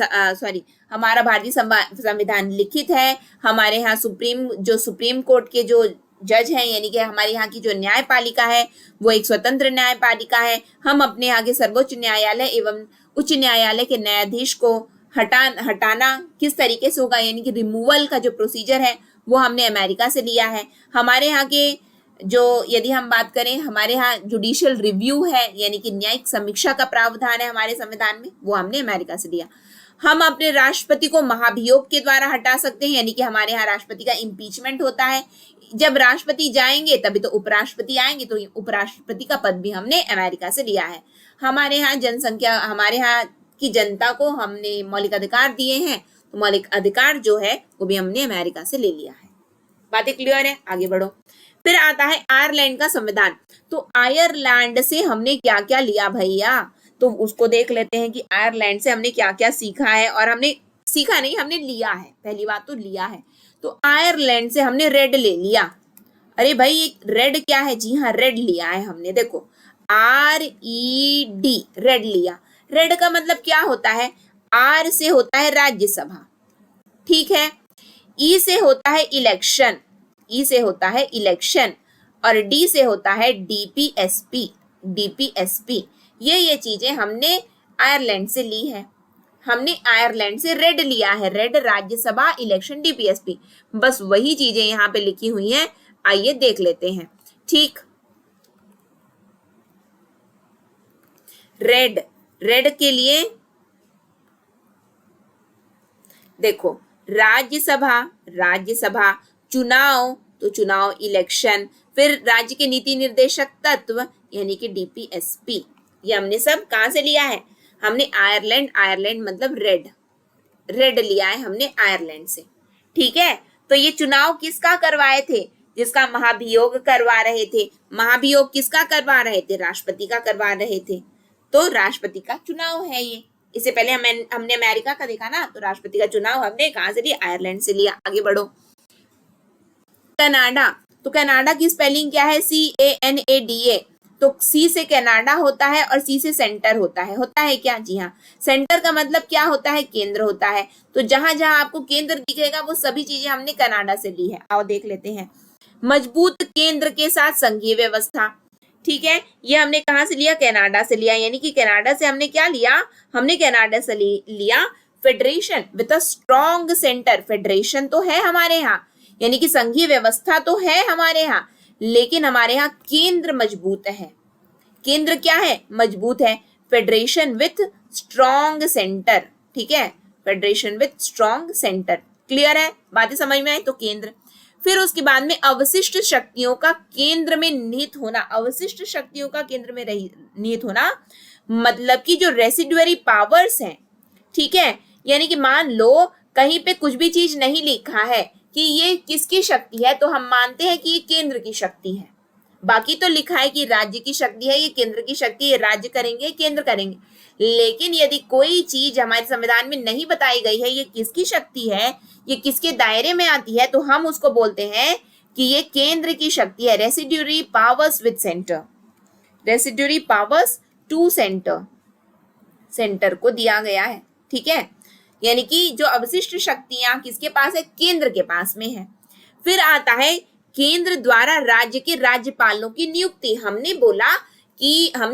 हमारा भारतीय संविधान लिखित है। हमारे यहाँ सुप्रीम कोर्ट के जो जज हैं, यानी कि हमारे यहाँ की जो न्यायपालिका है वो एक स्वतंत्र न्यायपालिका है। हम अपने यहाँ के सर्वोच्च न्यायालय एवं उच्च न्यायालय के न्यायाधीश को हटाना किस तरीके से होगा, यानी कि रिमूवल का जो प्रोसीजर है वो हमने अमेरिका से लिया है। हमारे यहाँ के जो, यदि हम बात करें, हमारे यहाँ जुडिशियल रिव्यू है, यानी कि न्यायिक समीक्षा का प्रावधान है हमारे संविधान में, वो हमने अमेरिका से लिया। हम अपने राष्ट्रपति को महाभियोग के द्वारा हटा सकते हैं, यानी कि हमारे यहाँ राष्ट्रपति का इम्पीचमेंट होता है। जब राष्ट्रपति जाएंगे तभी तो उपराष्ट्रपति आएंगे, तो उपराष्ट्रपति का पद भी हमने अमेरिका से लिया है। हमारे यहाँ जनसंख्या, हमारे यहाँ की जनता को हमने मौलिक अधिकार दिए हैं, तो मौलिक अधिकार जो है वो भी हमने अमेरिका से ले लिया है। बातें क्लियर है, आगे बढ़ो। फिर आता है आयरलैंड का संविधान। तो आयरलैंड से हमने क्या क्या लिया भैया, तो उसको देख लेते हैं कि आयरलैंड से हमने क्या क्या सीखा है। और हमने सीखा नहीं, हमने लिया है, पहली बात तो लिया है। तो आयरलैंड से हमने रेड ले लिया। अरे भाई रेड क्या है, जी हाँ रेड लिया है हमने, देखो RED, रेड लिया। रेड का मतलब क्या होता है, R से होता है राज्यसभा, ठीक है, E से होता है इलेक्शन, E से होता है इलेक्शन, और D से होता है DPSP। ये चीजें हमने आयरलैंड से ली है। हमने आयरलैंड से रेड लिया है, रेड राज्यसभा, इलेक्शन, DPSP, बस वही चीजें यहाँ पे लिखी हुई हैं। आइए देख लेते हैं। ठीक, रेड के लिए देखो राज्यसभा, चुनाव, तो चुनाव इलेक्शन, फिर राज्य के नीति निर्देशक तत्व यानी कि DPSP, ये हमने सब कहां से लिया है, हमने आयरलैंड मतलब रेड लिया है हमने आयरलैंड से। ठीक है, तो ये चुनाव किसका करवाए थे, जिसका महाभियोग करवा रहे थे। महाभियोग किसका करवा रहे थे, राष्ट्रपति का करवा रहे थे, तो राष्ट्रपति का चुनाव है ये। इससे पहले हमने अमेरिका का देखा ना, तो राष्ट्रपति का चुनाव हमने कहां से लिया, आयरलैंड से लिया। आगे बढ़ो। कनाडा, तो कनाडा की स्पेलिंग क्या है, CANADA। तो C से कनाडा होता है और C से सेंटर होता है क्या, जी हाँ, सेंटर का मतलब क्या होता है, केंद्र होता है। तो जहां जहां आपको केंद्र दिखेगा वो सभी चीजें हमने कनाडा से ली है। आओ देख लेते हैं। मजबूत केंद्र के साथ संघीय व्यवस्था, ठीक है, ये हमने कहां से लिया, कनाडा से लिया, यानी कि कनाडा से हमने क्या लिया, हमने कनाडा से लिया federation with a strong centre. Federation तो है हमारे यहाँ, यानी कि संघीय व्यवस्था तो है हमारे यहाँ, लेकिन हमारे यहाँ केंद्र मजबूत है। केंद्र क्या है, मजबूत है। फेडरेशन विथ स्ट्रॉन्ग सेंटर, ठीक है, federation with strong centre. Clear है, बातें समझ में आई। तो केंद्र, फिर उसके बाद में अवशिष्ट शक्तियों का केंद्र में निहित होना। अवशिष्ट शक्तियों का केंद्र में निहित होना मतलब कि जो रेसिडुअरी पावर्स हैं, ठीक है, यानी कि मान लो कहीं पे कुछ भी चीज नहीं लिखा है कि ये किसकी शक्ति है, तो हम मानते हैं कि ये केंद्र की शक्ति है। बाकी तो लिखा है कि राज्य की शक्ति है, ये केंद्र की शक्ति है, राज्य करेंगे, केंद्र करेंगे। लेकिन यदि कोई चीज हमारे संविधान में नहीं बताई गई है, ये किसकी शक्ति है, ये किसके दायरे में आती है, तो हम उसको बोलते हैं कि ये केंद्र की शक्ति है। Residuary powers with centre, residuary powers to centre, centre को दिया गया है। ठीक है, यानी कि जो अवशिष्ट शक्तियां किसके पास है, केंद्र के पास में है। फिर आता है केंद्र द्वारा राज्य के राज्यपालों की नियुक्ति। हमने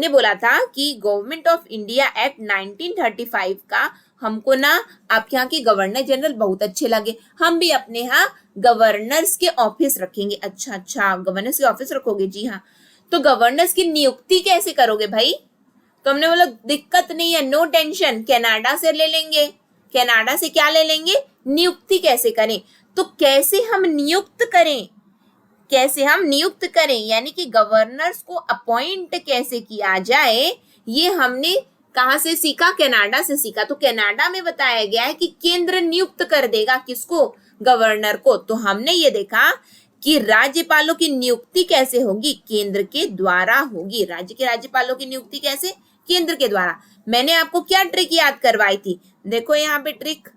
बोला था कि गवर्नमेंट ऑफ इंडिया एक्ट 1935 का हमको ना आपके यहाँ के गवर्नर जनरल बहुत अच्छे लगे, हम भी अपने यहाँ गवर्नर्स के ऑफिस रखेंगे। अच्छा, गवर्नर्स के ऑफिस रखोगे, जी हाँ। तो गवर्नर्स की नियुक्ति कैसे करोगे भाई, तो हमने बोला दिक्कत नहीं है, नो टेंशन, कनाडा से ले लेंगे। कनाडा से क्या ले लेंगे, नियुक्ति कैसे करें, तो कैसे हम नियुक्त करें, यानी कि गवर्नर्स को अपॉइंट कैसे किया जाए, ये हमने कहां से सीखा, कनाडा से सीखा। तो कनाडा में बताया गया है कि केंद्र नियुक्त कर देगा किसको, गवर्नर को। तो हमने ये देखा कि राज्यपालों की नियुक्ति कैसे होगी, केंद्र के द्वारा होगी। राज्य के राज्यपालों की नियुक्ति कैसे, केंद्र के द्वारा। मैंने आपको क्या ट्रिक याद करवाई थी, देखो यहाँ पे ट्रिक,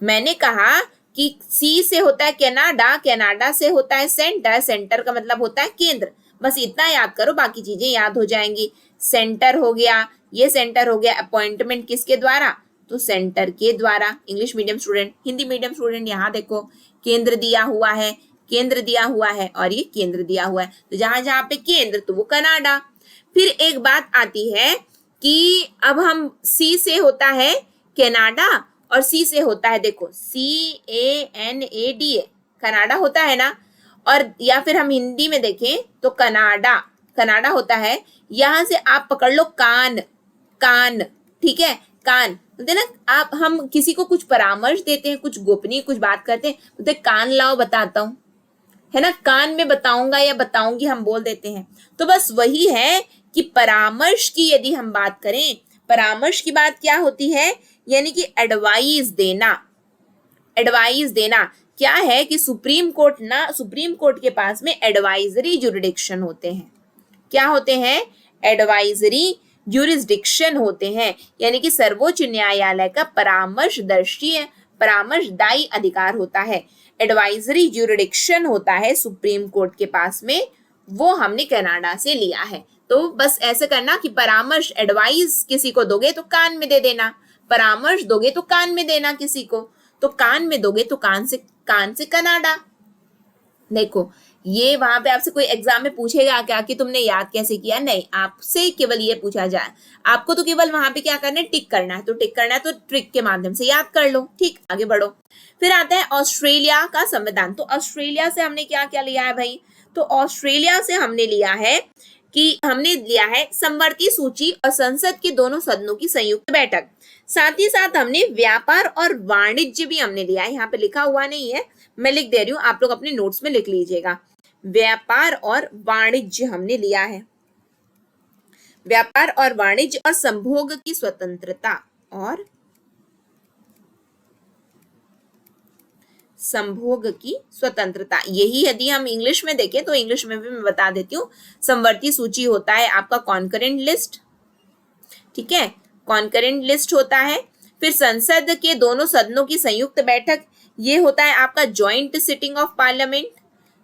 मैंने कहा कि C से होता है कनाडा, कनाडा से होता है सेंटर, सेंटर का मतलब होता है केंद्र। बस इतना याद करो, बाकी चीजें याद हो जाएंगी। सेंटर हो गया, ये सेंटर हो गया, अपॉइंटमेंट किसके द्वारा, तो सेंटर के द्वारा। English medium student, Hindi medium student, यहाँ देखो केंद्र दिया हुआ है, केंद्र दिया हुआ है और ये केंद्र दिया हुआ है, तो जहां जहां पे केंद्र तो वो कनाडा। फिर एक बात आती है कि अब हम सी से होता है कनाडा और सी से होता है, देखो CANADA, कनाडा होता है ना, और या फिर हम हिंदी में देखें तो कनाडा, कनाडा होता है। यहां से आप पकड़ लो कान, कान, ठीक है, कान बोलते ना। आप हम किसी को कुछ परामर्श देते हैं, कुछ गोपनीय कुछ बात करते हैं, बोलते कान लाओ बताता हूं, है ना, कान में बताऊंगा या बताऊंगी हम बोल देते हैं। तो बस वही है कि परामर्श की यदि हम बात करें, परामर्श की बात क्या होती है, यानी कि एडवाइस देना। एडवाइस देना क्या है कि सुप्रीम कोर्ट के पास में एडवाइजरी जुरिडिक्शन होते हैं। क्या होते हैं? एडवाइजरी ज्यूरिसडिक्शन होते हैं, यानी कि सर्वोच्च न्यायालय का परामर्शदायी अधिकार होता है। एडवाइजरी ज्यूरिडिक्शन होता है सुप्रीम कोर्ट के पास में, वो हमने कनाडा से लिया है। तो बस ऐसे करना कि परामर्श, एडवाइस किसी को दोगे तो कान में दे देना, परामर्श दोगे तो कान में देना किसी को, तो कान में दोगे तो कान से कनाडा। देखो ये वहां पे आपसे कोई एग्जाम में पूछेगा क्या कि तुमने याद कैसे किया, नहीं, आपसे केवल ये पूछा जाए, आपको तो केवल वहां पे क्या करना है, टिक करना है। तो टिक करना है तो ट्रिक के माध्यम से याद कर लो, ठीक, आगे बढ़ो। फिर आता है ऑस्ट्रेलिया का संविधान। तो ऑस्ट्रेलिया से हमने क्या क्या लिया है भाई, तो ऑस्ट्रेलिया से हमने लिया है समवर्ती सूची और संसद के दोनों सदनों की संयुक्त बैठक। साथ ही साथ हमने व्यापार और वाणिज्य भी हमने लिया है, यहाँ पे लिखा हुआ नहीं है, मैं लिख दे रही हूँ, आप लोग अपने नोट्स में लिख लीजिएगा। व्यापार और वाणिज्य हमने लिया है, व्यापार और वाणिज्य और संभोग की स्वतंत्रता, और संभोग की स्वतंत्रता। यही यदि हम इंग्लिश में देखें तो इंग्लिश में भी मैं बता देती हूँ। समवर्ती सूची होता है आपका कॉन्करेंट लिस्ट, ठीक है, कॉन्करेंट लिस्ट होता है। फिर संसद के दोनों सदनों की संयुक्त बैठक, ये होता है आपका joint sitting of parliament,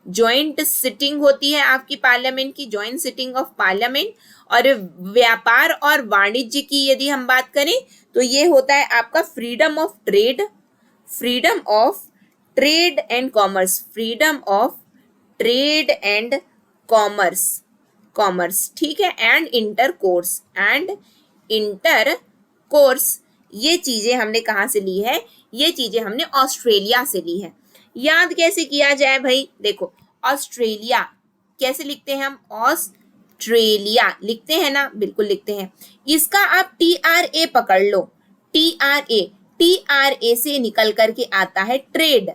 joint sitting होती है आपकी पार्लियामेंट की, ज्वाइंट सिटिंग ऑफ पार्लियामेंट। और व्यापार और वाणिज्य की यदि हम बात करें तो ये होता है आपका freedom of trade, freedom of trade and commerce, freedom of trade and commerce, commerce, ठीक है, एंड इंटरकोर्स, ये चीजें हमने कहां से ली है, ये चीजें हमने ऑस्ट्रेलिया से ली है। याद कैसे किया जाए भाई, देखो ऑस्ट्रेलिया कैसे लिखते हैं हम, ऑस्ट्रेलिया लिखते हैं ना, बिल्कुल लिखते हैं। इसका आप TRA पकड़ लो, TRA से निकल करके आता है ट्रेड,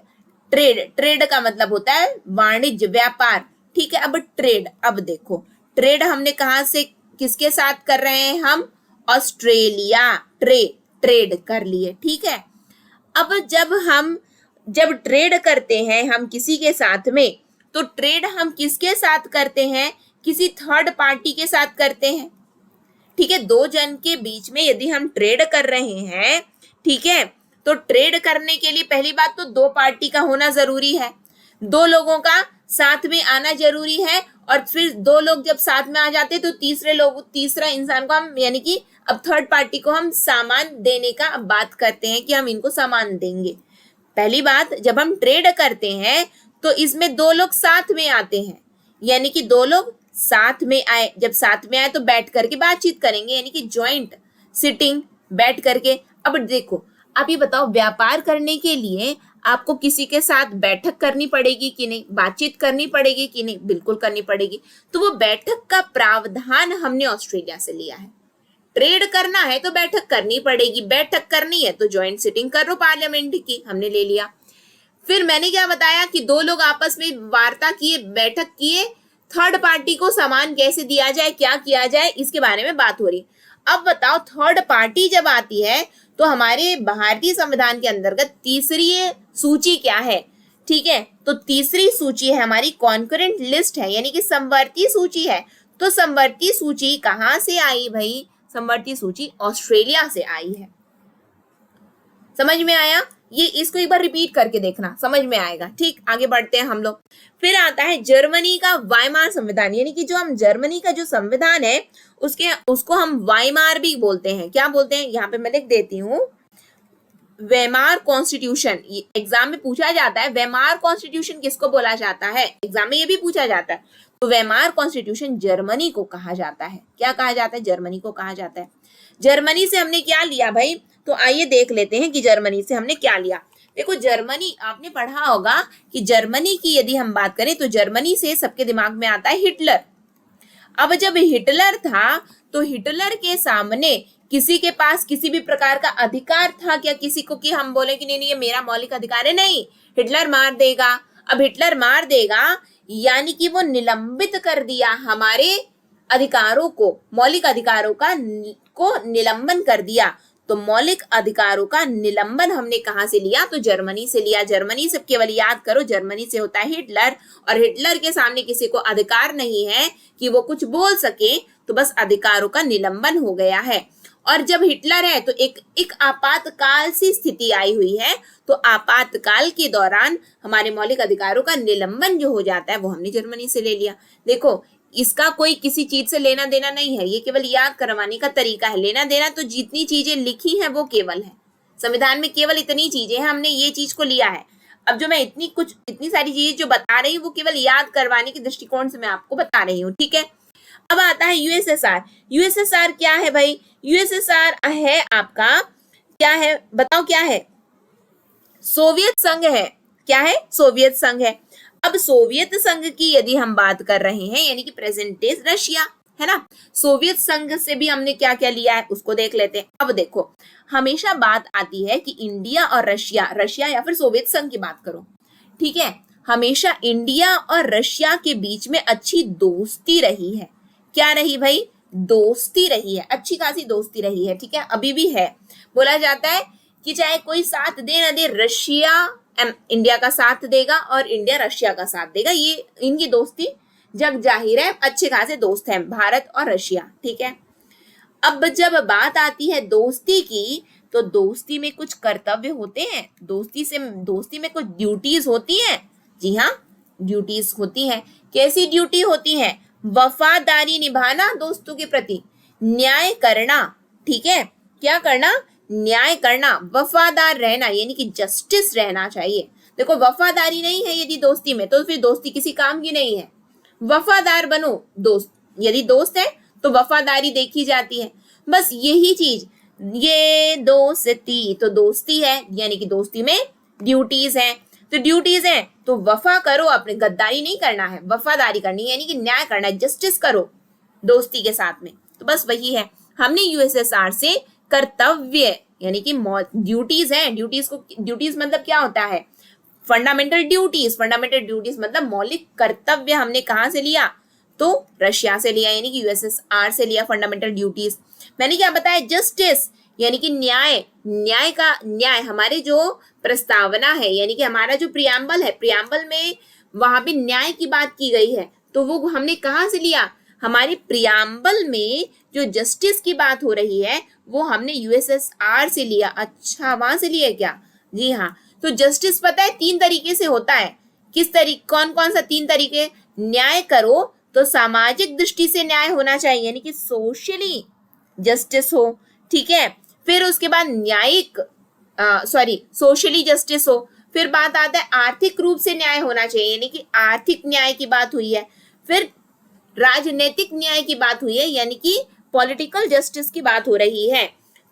ट्रेड का मतलब होता है वाणिज्य, व्यापार, ठीक है। अब ट्रेड, अब देखो ट्रेड हमने कहां से किसके साथ कर रहे हैं हम, ऑस्ट्रेलिया, ट्रेड कर लिए, ठीक है। अब जब ट्रेड करते हैं हम किसी के साथ में, तो ट्रेड हम किसके साथ करते हैं, किसी थर्ड पार्टी के साथ करते हैं, ठीक है। दो जन के बीच में यदि हम ट्रेड कर रहे हैं, ठीक है, तो ट्रेड करने के लिए पहली बात तो दो पार्टी का होना जरूरी है, दो लोगों का साथ में आना जरूरी है। और फिर दो लोग जब साथ में आ जाते तो तीसरा इंसान को हम, यानी कि अब थर्ड पार्टी को हम सामान देने का अब बात करते हैं कि हम इनको सामान देंगे। पहली बात, जब हम ट्रेड करते हैं तो इसमें दो लोग साथ में आते हैं, यानी कि दो लोग साथ में आए, जब साथ में आए तो बैठ करके बातचीत करेंगे, यानी कि ज्वाइंट सिटिंग, बैठ करके। अब देखो आप ये बताओ, व्यापार करने के लिए आपको किसी के साथ बैठक करनी पड़ेगी कि नहीं, बातचीत करनी पड़ेगी कि नहीं, बिल्कुल करनी पड़ेगी। तो वो बैठक का प्रावधान हमने ऑस्ट्रेलिया से लिया है। ट्रेड करना है तो बैठक करनी पड़ेगी, बैठक करनी है तो ज्वाइंट सिटिंग करो पार्लियामेंट की, हमने ले लिया। फिर मैंने क्या बताया कि दो लोग आपस में वार्ता किए, बैठक किए, थर्ड पार्टी को सामान कैसे दिया जाए, क्या किया जाए, इसके बारे में बात हो रही। अब बताओ थर्ड पार्टी जब आती है तो हमारे भारतीय संविधान के अंतर्गत तीसरी सूची क्या है, ठीक है, तो तीसरी सूची है हमारी कॉन्करेंट लिस्ट है, यानी कि समवर्ती सूची है। तो समवर्ती सूची कहां से आई भाई, समवर्ती सूची ऑस्ट्रेलिया से आई है। समझ में आया, ये इसको एक बार रिपीट करके देखना, समझ में आएगा, ठीक। आगे बढ़ते हैं हम लोग। फिर आता है जर्मनी का वाइमार संविधान, यानी कि जो हम जर्मनी का जो संविधान है उसको हम वाइमार भी बोलते हैं। क्या बोलते हैं, यहाँ पे मैं लिख देती हूँ, वेमार कॉन्स्टिट्यूशन। एग्जाम में पूछा जाता है वेमार कॉन्स्टिट्यूशन किसको बोला जाता है, एग्जाम में ये भी पूछा जाता है। तो वेमार कॉन्स्टिट्यूशन जर्मनी को कहा जाता है। क्या कहा जाता है, जर्मनी को कहा जाता है। जर्मनी से हमने क्या लिया भाई? तो आइए देख लेते हैं कि जर्मनी से हमने क्या लिया। देखो जर्मनी, आपने पढ़ा होगा कि जर्मनी की यदि हम बात करें तो जर्मनी से सबके दिमाग में आता है हिटलर। अब जब हिटलर था तो हिटलर के सामने किसी के पास किसी भी प्रकार का अधिकार था क्या किसी को कि हम बोले कि नहीं नहीं ये मेरा मौलिक अधिकार है? नहीं, हिटलर मार देगा। अब हिटलर मार देगा यानी कि वो निलंबित कर दिया हमारे अधिकारों को, मौलिक अधिकारों को निलंबन कर दिया। तो मौलिक अधिकारों का निलंबन हमने कहां से लिया? तो जर्मनी से लिया। जर्मनी से केवल याद करो, जर्मनी से होता है हिटलर, और हिटलर के सामने किसी को अधिकार नहीं है कि वो कुछ बोल सके, तो बस अधिकारों का निलंबन हो गया है। और जब हिटलर है तो एक आपातकाल सी स्थिति आई हुई है, तो आपातकाल के दौरान हमारे मौलिक अधिकारों का निलंबन जो हो जाता है वो हमने जर्मनी से ले लिया। देखो इसका कोई किसी चीज से लेना देना नहीं है, ये केवल याद करवाने का तरीका है। लेना देना तो जितनी चीजें लिखी हैं वो केवल है, संविधान में केवल इतनी चीजें हैं, हमने ये चीज को लिया है। अब जो मैं इतनी सारी चीजें जो बता रही हूँ वो केवल याद करवाने के दृष्टिकोण से मैं आपको बता रही हूँ, ठीक है। अब आता है यूएसएसआर। यूएसएसआर क्या है भाई? यूएसएसआर है आपका, क्या है बताओ क्या है? सोवियत संघ है। क्या है? सोवियत संघ है। अब सोवियत संघ की यदि हम बात कर रहे हैं यानी कि प्रेजेंट डेज रशिया है ना, सोवियत संघ से भी हमने क्या क्या लिया है उसको देख लेते हैं। अब देखो हमेशा बात आती है कि इंडिया और रशिया या फिर सोवियत संघ की बात करो, ठीक है। हमेशा इंडिया और रशिया के बीच में अच्छी दोस्ती रही है। क्या रही भाई? दोस्ती रही है, अच्छी खासी दोस्ती रही है, ठीक है, अभी भी है। बोला जाता है कि चाहे कोई साथ दे ना दे, रशिया इंडिया का साथ देगा और इंडिया रशिया का साथ देगा। ये इनकी दोस्ती जग जाहिर है, अच्छे खासे दोस्त हैं भारत और रशिया, ठीक है। अब जब बात आती है दोस्ती की, तो दोस्ती में कुछ कर्तव्य होते हैं, दोस्ती में कुछ ड्यूटीज होती हैं। जी हाँ, ड्यूटीज होती हैं। कैसी ड्यूटी होती है? वफादारी निभाना दोस्तों के प्रति, न्याय करना, ठीक है। क्या करना? न्याय करना, वफादार रहना यानी कि जस्टिस रहना चाहिए। देखो वफादारी नहीं है यदि दोस्ती में, तो फिर दोस्ती किसी काम की नहीं है। वफादार बनो दोस्त, यदि दोस्त है तो वफादारी देखी जाती है, बस यही चीज। ये दोस्ती तो दोस्ती है यानी कि दोस्ती में ड्यूटीज हैं, तो ड्यूटीज हैं तो वफा करो, अपने गद्दारी नहीं करना है, वफादारी करनी है यानी कि न्याय करना है, जस्टिस करो दोस्ती के साथ में। तो बस वही है, हमने यूएसएसआर से कर्तव्य यानी कि ड्यूटीज हैं। ड्यूटीज मतलब क्या होता है? फंडामेंटल ड्यूटीज मतलब मौलिक कर्तव्य हमने कहां से लिया? तो रशिया से लिया यानी कि यूएसएसआर से लिया फंडामेंटल ड्यूटीज। मैंने क्या बताया? जस्टिस यानी कि न्याय हमारे जो प्रस्तावना है यानी कि हमारा जो प्रियम्बल है, प्रियम्बल में वहां पे न्याय की बात की गई है, तो वो हमने कहां से लिया? हमारे प्रियम्बल में जो जस्टिस की बात हो रही है वो हमने यूएसएसआर से लिया। अच्छा, वहां से लिया क्या? जी हाँ। तो जस्टिस पता है 3 तरीके से होता है। किस तरीके? कौन कौन सा 3 तरीके? न्याय करो तो सामाजिक दृष्टि से न्याय होना चाहिए यानी कि सोशली जस्टिस हो, ठीक है। फिर उसके बाद सोशली जस्टिस हो। फिर बात आता है आर्थिक रूप से न्याय होना चाहिए यानी कि आर्थिक न्याय की बात हुई है। फिर राजनीतिक न्याय की बात हुई है यानी कि पॉलिटिकल जस्टिस की बात हो रही है।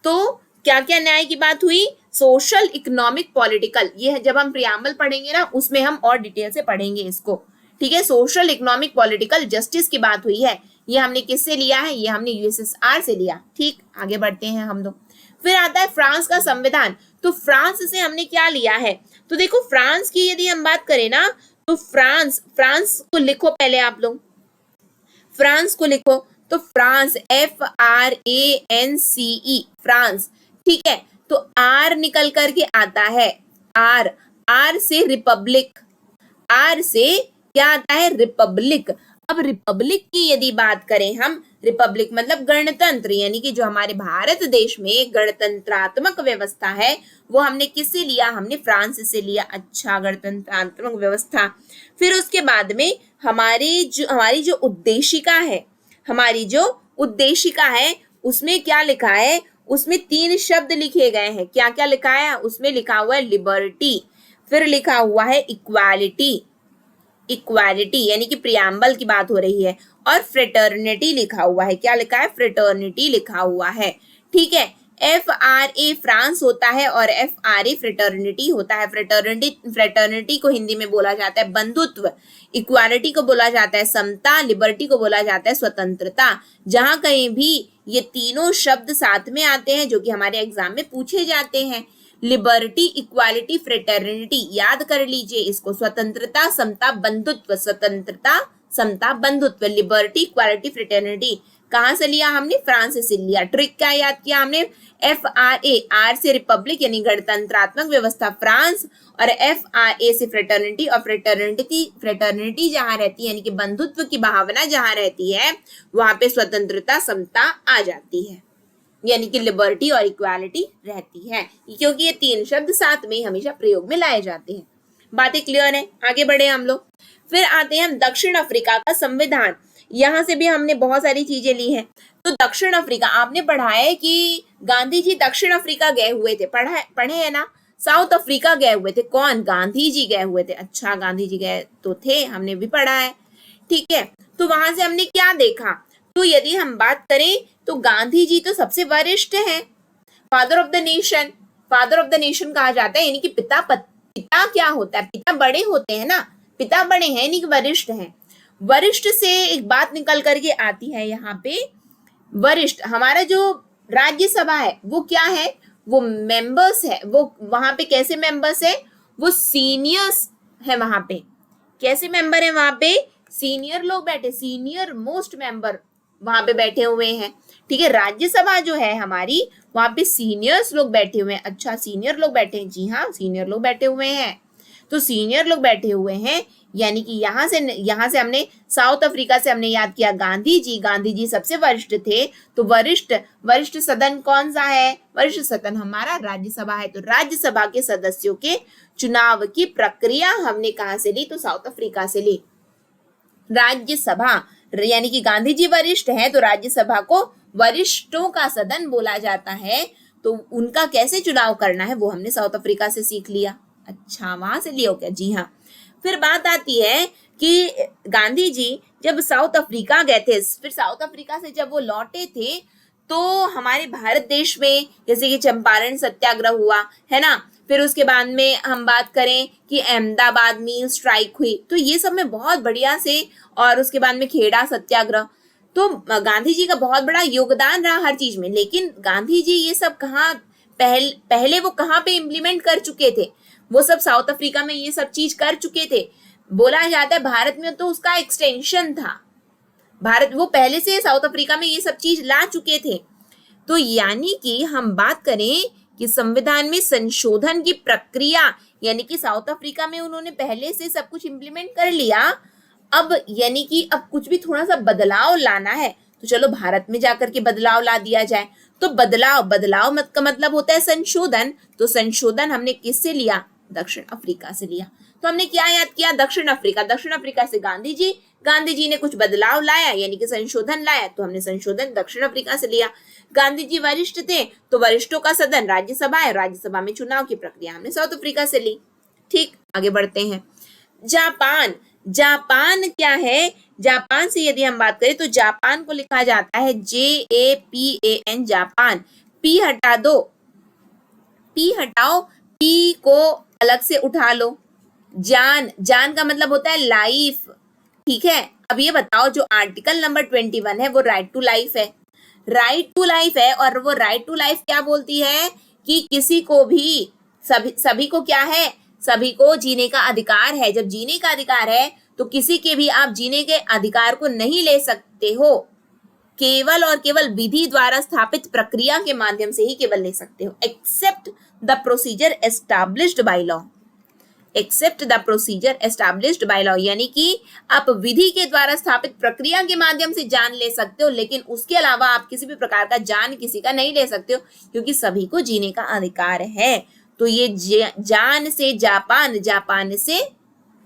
तो क्या क्या न्याय की बात हुई? Social, economic, political. ये जब हम प्रियम्बल पढ़ेंगे ना उसमें हम और डिटेल से पढ़ेंगे इसको, ठीक है। सोशल, इकोनॉमिक, पॉलिटिकल जस्टिस की बात हुई है। ये हमने किससे लिया है? ये हमने यूएसएसआर से लिया, ठीक। आगे बढ़ते हैं हम लोग। फिर आता है फ्रांस का संविधान। तो फ्रांस से हमने क्या लिया है? तो देखो फ्रांस की यदि हम बात करें ना तो फ्रांस को लिखो पहले आप लोग, फ्रांस को लिखो। तो फ्रांस FRANCE फ्रांस, ठीक है। तो आर निकल करके आता है, आर से रिपब्लिक, आर से क्या आता है? रिपब्लिक। अब रिपब्लिक की यदि बात करें हम, रिपब्लिक मतलब गणतंत्र यानी कि जो हमारे भारत देश में गणतंत्रात्मक व्यवस्था है वो हमने किससे लिया? हमने फ्रांस से लिया। अच्छा, गणतंत्रात्मक व्यवस्था। फिर उसके बाद में हमारी जो उद्देशिका है उसमें क्या लिखा है? उसमें 3 शब्द लिखे गए हैं। क्या क्या लिखा है? उसमें लिखा हुआ है लिबर्टी, फिर लिखा हुआ है इक्वालिटी यानी कि प्रियम्बल की बात हो रही है, और फ्रेटर्निटी लिखा हुआ है। क्या लिखा है? फ्रेटर्निटी लिखा हुआ है, ठीक है। FRA फ्रांस होता है और FRA फ्रेटर्निटी होता है। फ्रेटर्निटी को हिंदी में बोला जाता है बंधुत्व, इक्वालिटी को बोला जाता है समता, लिबर्टी को बोला जाता है स्वतंत्रता। जहां कहीं भी ये तीनों शब्द साथ में आते हैं जो कि हमारे एग्जाम में पूछे जाते हैं, लिबर्टी, इक्वालिटी, फ्रेटर्निटी, याद कर लीजिए इसको। स्वतंत्रता, समता, बंधुत्व, स्वतंत्रता, समता, बंधुत्व, लिबर्टी, इक्वालिटी, फ्रेटर्निटी। कहां से लिया हमने? फ्रांस से लिया। ट्रिक क्या याद किया हमने? FRA, आर से रिपब्लिक यानी गणतंत्रात्मक व्यवस्था फ्रांस, और FRA से फ्रेटर्निटी, और फ्रेटर्निटी जहां रहती है यानी कि बंधुत्व की भावना जहां रहती है वहां पे स्वतंत्रता, समता आ जाती है, यानी कि लिबर्टी और इक्वालिटी रहती है, क्योंकि ये तीन शब्द साथ में हमेशा प्रयोग में लाए जाते हैं। बातें क्लियर है? आगे बढ़े हम लोग। फिर आते हैं हम दक्षिण अफ्रीका का संविधान। यहां से भी हमने बहुत सारी चीजें ली हैं। तो दक्षिण अफ्रीका आपने पढ़ा है कि गांधी जी दक्षिण अफ्रीका गए हुए थे, पढ़े है ना? साउथ अफ्रीका गए हुए थे, कौन? गांधी जी गए हुए थे। अच्छा, गांधी जी गए तो थे, हमने भी पढ़ा है, ठीक है। तो वहां से हमने क्या देखा? तो यदि हम बात करें तो गांधी जी तो सबसे वरिष्ठ हैं, father of the nation. Father of the nation कहा जाता है, यानी कि पिता क्या होता है? पिता बड़े होते हैं ना, पिता बड़े हैं यानी कि वरिष्ठ हैं। वरिष्ठ से एक बात निकल करके आती है यहाँ पे, वरिष्ठ हमारा जो राज्यसभा है वो क्या है? वो मेंबर्स है, वो वहां पे कैसे मेंबर्स है? वो सीनियर्स है वहां पे। कैसे मेंबर है वहां पे? सीनियर लोग बैठे, सीनियर मोस्ट मेंबर वहां पे बैठे हुए हैं, ठीक है। राज्यसभा जो है हमारी, वहां पे सीनियर्स लोग बैठे हुए हैं। अच्छा, सीनियर लोग बैठे हैं, जी हाँ, सीनियर लोग बैठे हुए हैं। तो सीनियर लोग बैठे हुए हैं, यानी कि यहाँ से हमने साउथ अफ्रीका से हमने याद किया गांधी जी सबसे वरिष्ठ थे। तो वरिष्ठ सदन कौन सा है? वरिष्ठ सदन हमारा राज्यसभा है। तो राज्यसभा के सदस्यों के चुनाव की प्रक्रिया हमने कहां से ली? तो साउथ अफ्रीका से ली। राज्यसभा यानी कि गांधी जी वरिष्ठ हैं, तो राज्यसभा को वरिष्ठों का सदन बोला जाता है। तो उनका कैसे चुनाव करना है वो हमने साउथ अफ्रीका से सीख लिया। अच्छा, वहां से लिया हो क्या? जी हाँ। फिर बात आती है कि गांधी जी जब साउथ अफ्रीका गए थे, फिर साउथ अफ्रीका से जब वो लौटे थे तो हमारे भारत देश में जैसे कि चंपारण सत्याग्रह हुआ है ना, फिर उसके बाद में हम बात करें कि अहमदाबाद में स्ट्राइक हुई, तो ये सब में बहुत बढ़िया से, और उसके बाद में खेड़ा सत्याग्रह। तो गांधी जी का बहुत बड़ा योगदान रहा हर चीज में। लेकिन गांधी जी ये सब कहाँ पहले वो कहाँ पे इम्प्लीमेंट कर चुके थे? वो सब साउथ अफ्रीका में ये सब चीज कर चुके थे। बोला जाता है भारत में तो उसका एक्सटेंशन था, भारत वो पहले से साउथ अफ्रीका में ये सब चीज ला चुके थे। तो यानी कि हम बात करें कि संविधान में संशोधन की प्रक्रिया, यानी कि साउथ अफ्रीका में उन्होंने पहले से सब कुछ इंप्लीमेंट कर लिया, अब यानी कि अब कुछ भी थोड़ा सा बदलाव लाना है तो चलो भारत में जाकर के बदलाव ला दिया जाए। तो बदलाव का मतलब होता है संशोधन। तो संशोधन हमने किससे लिया? दक्षिण अफ्रीका से लिया। तो हमने क्या याद किया? दक्षिण अफ्रीका से गांधी जी ने कुछ बदलाव लाया यानी कि संशोधन लाया, तो हमने संशोधन दक्षिण अफ्रीका से लिया। गांधी जी वरिष्ठ थे, तो वरिष्ठों का सदन राज्यसभा है, राज्यसभा में चुनाव की प्रक्रिया हमने साउथ अफ्रीका से ली। ठीक, आगे बढ़ते हैं। जापान क्या है? जापान से यदि हम बात करें तो जापान को लिखा जाता है JAPAN, जापान। पी हटा दो, पी हटाओ, पी को अलग से उठा लो। जान का मतलब होता है लाइफ, ठीक है। अब ये बताओ, जो आर्टिकल नंबर 21 है वो राइट टू लाइफ है, राइट टू लाइफ है। और वो राइट टू लाइफ क्या बोलती है? कि किसी को भी, सभी को क्या है? सभी को जीने का अधिकार है। जब जीने का अधिकार है तो किसी के भी आप जीने के अधिकार को नहीं ले सकते हो, केवल और केवल विधि द्वारा स्थापित प्रक्रिया के माध्यम से ही केवल ले सकते हो। Except the procedure established by law, except the procedure established by law, यानी कि आप विधि के द्वारा स्थापित प्रक्रिया के माध्यम से जान ले सकते हो, लेकिन उसके अलावा आप किसी भी प्रकार का जान किसी का नहीं ले सकते हो, क्योंकि सभी को जीने का अधिकार है। तो ये जान से जापान, जापान से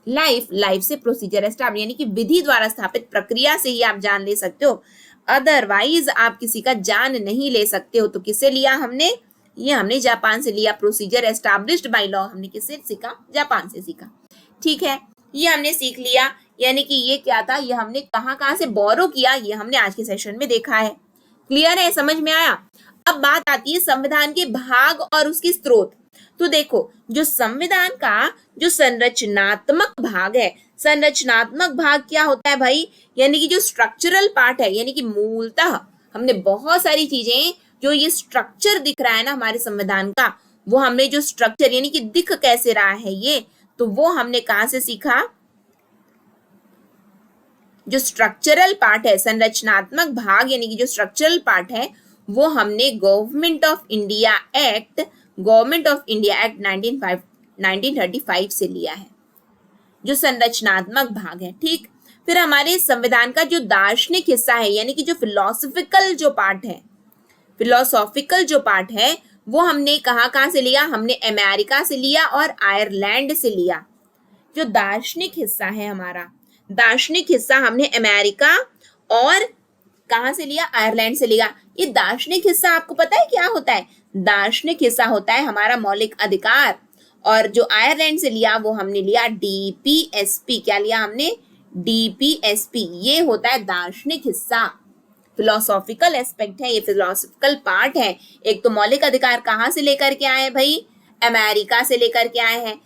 लाइफ, लाइफ से प्रोसीजर एस्टैब्लिश, यानी कि विधि द्वारा स्थापित प्रक्रिया से ही आप जान ले सकते हो, अदरवाइज आप किसी का जान नहीं ले सकते हो। तो किससे लिया हमने? ये हमने जापान से लिया। प्रोसीजर एस्टैब्लिश्ड बाय लॉ हमने किससे सीखा? जापान से सीखा। ठीक है, ये हमने सीख लिया। यानी कि ये क्या था, ये हमने कहाँ से बोरो किया, ये हमने आज के सेशन में देखा है। क्लियर है? समझ में आया? अब बात आती है संविधान के भाग और उसके स्रोत। तो देखो, जो संविधान का जो संरचनात्मक भाग है, संरचनात्मक भाग क्या होता है भाई, यानी कि जो स्ट्रक्चरल पार्ट है, यानी कि मूलतः हमने बहुत सारी चीजें, जो ये स्ट्रक्चर दिख रहा है ना हमारे संविधान का, वो हमने जो स्ट्रक्चर यानी कि दिख कैसे रहा है ये, तो वो हमने कहां से सीखा, जो स्ट्रक्चरल पार्ट है, संरचनात्मक भाग यानी कि जो स्ट्रक्चरल पार्ट है, वो हमने गवर्नमेंट ऑफ इंडिया एक्ट 1935 से लिया है, जो संरचनात्मक भाग है। ठीक, फिर हमारे संविधान का जो दार्शनिक हिस्सा है, यानी कि जो फिलोसॉफिकल जो पार्ट है, वो हमने कहाँ से लिया, हमने अमेरिका से लिया और आयरलैंड से लिया। जो दार्शनिक हिस्सा है हमारा, दार्शनिक हिस्सा हमने अमेरिका और कहां से लिया, आयरलैंड से लिया। ये दार्शनिक हिस्सा आपको पता है क्या होता है, दार्शनिक हिस्सा होता है हमारा मौलिक अधिकार, और जो आयरलैंड से लिया वो हमने लिया डीपीएसपी। क्या लिया हमने, डीपीएसपी। ये होता है दार्शनिक हिस्सा, फिलोसॉफिकल एस्पेक्ट है, ये फिलोसॉफिकल पार्ट है। एक तो मौलिक अधिकार कहाँ से लेकर के आए भाई, अमेरिका से लेकर के आए हैं,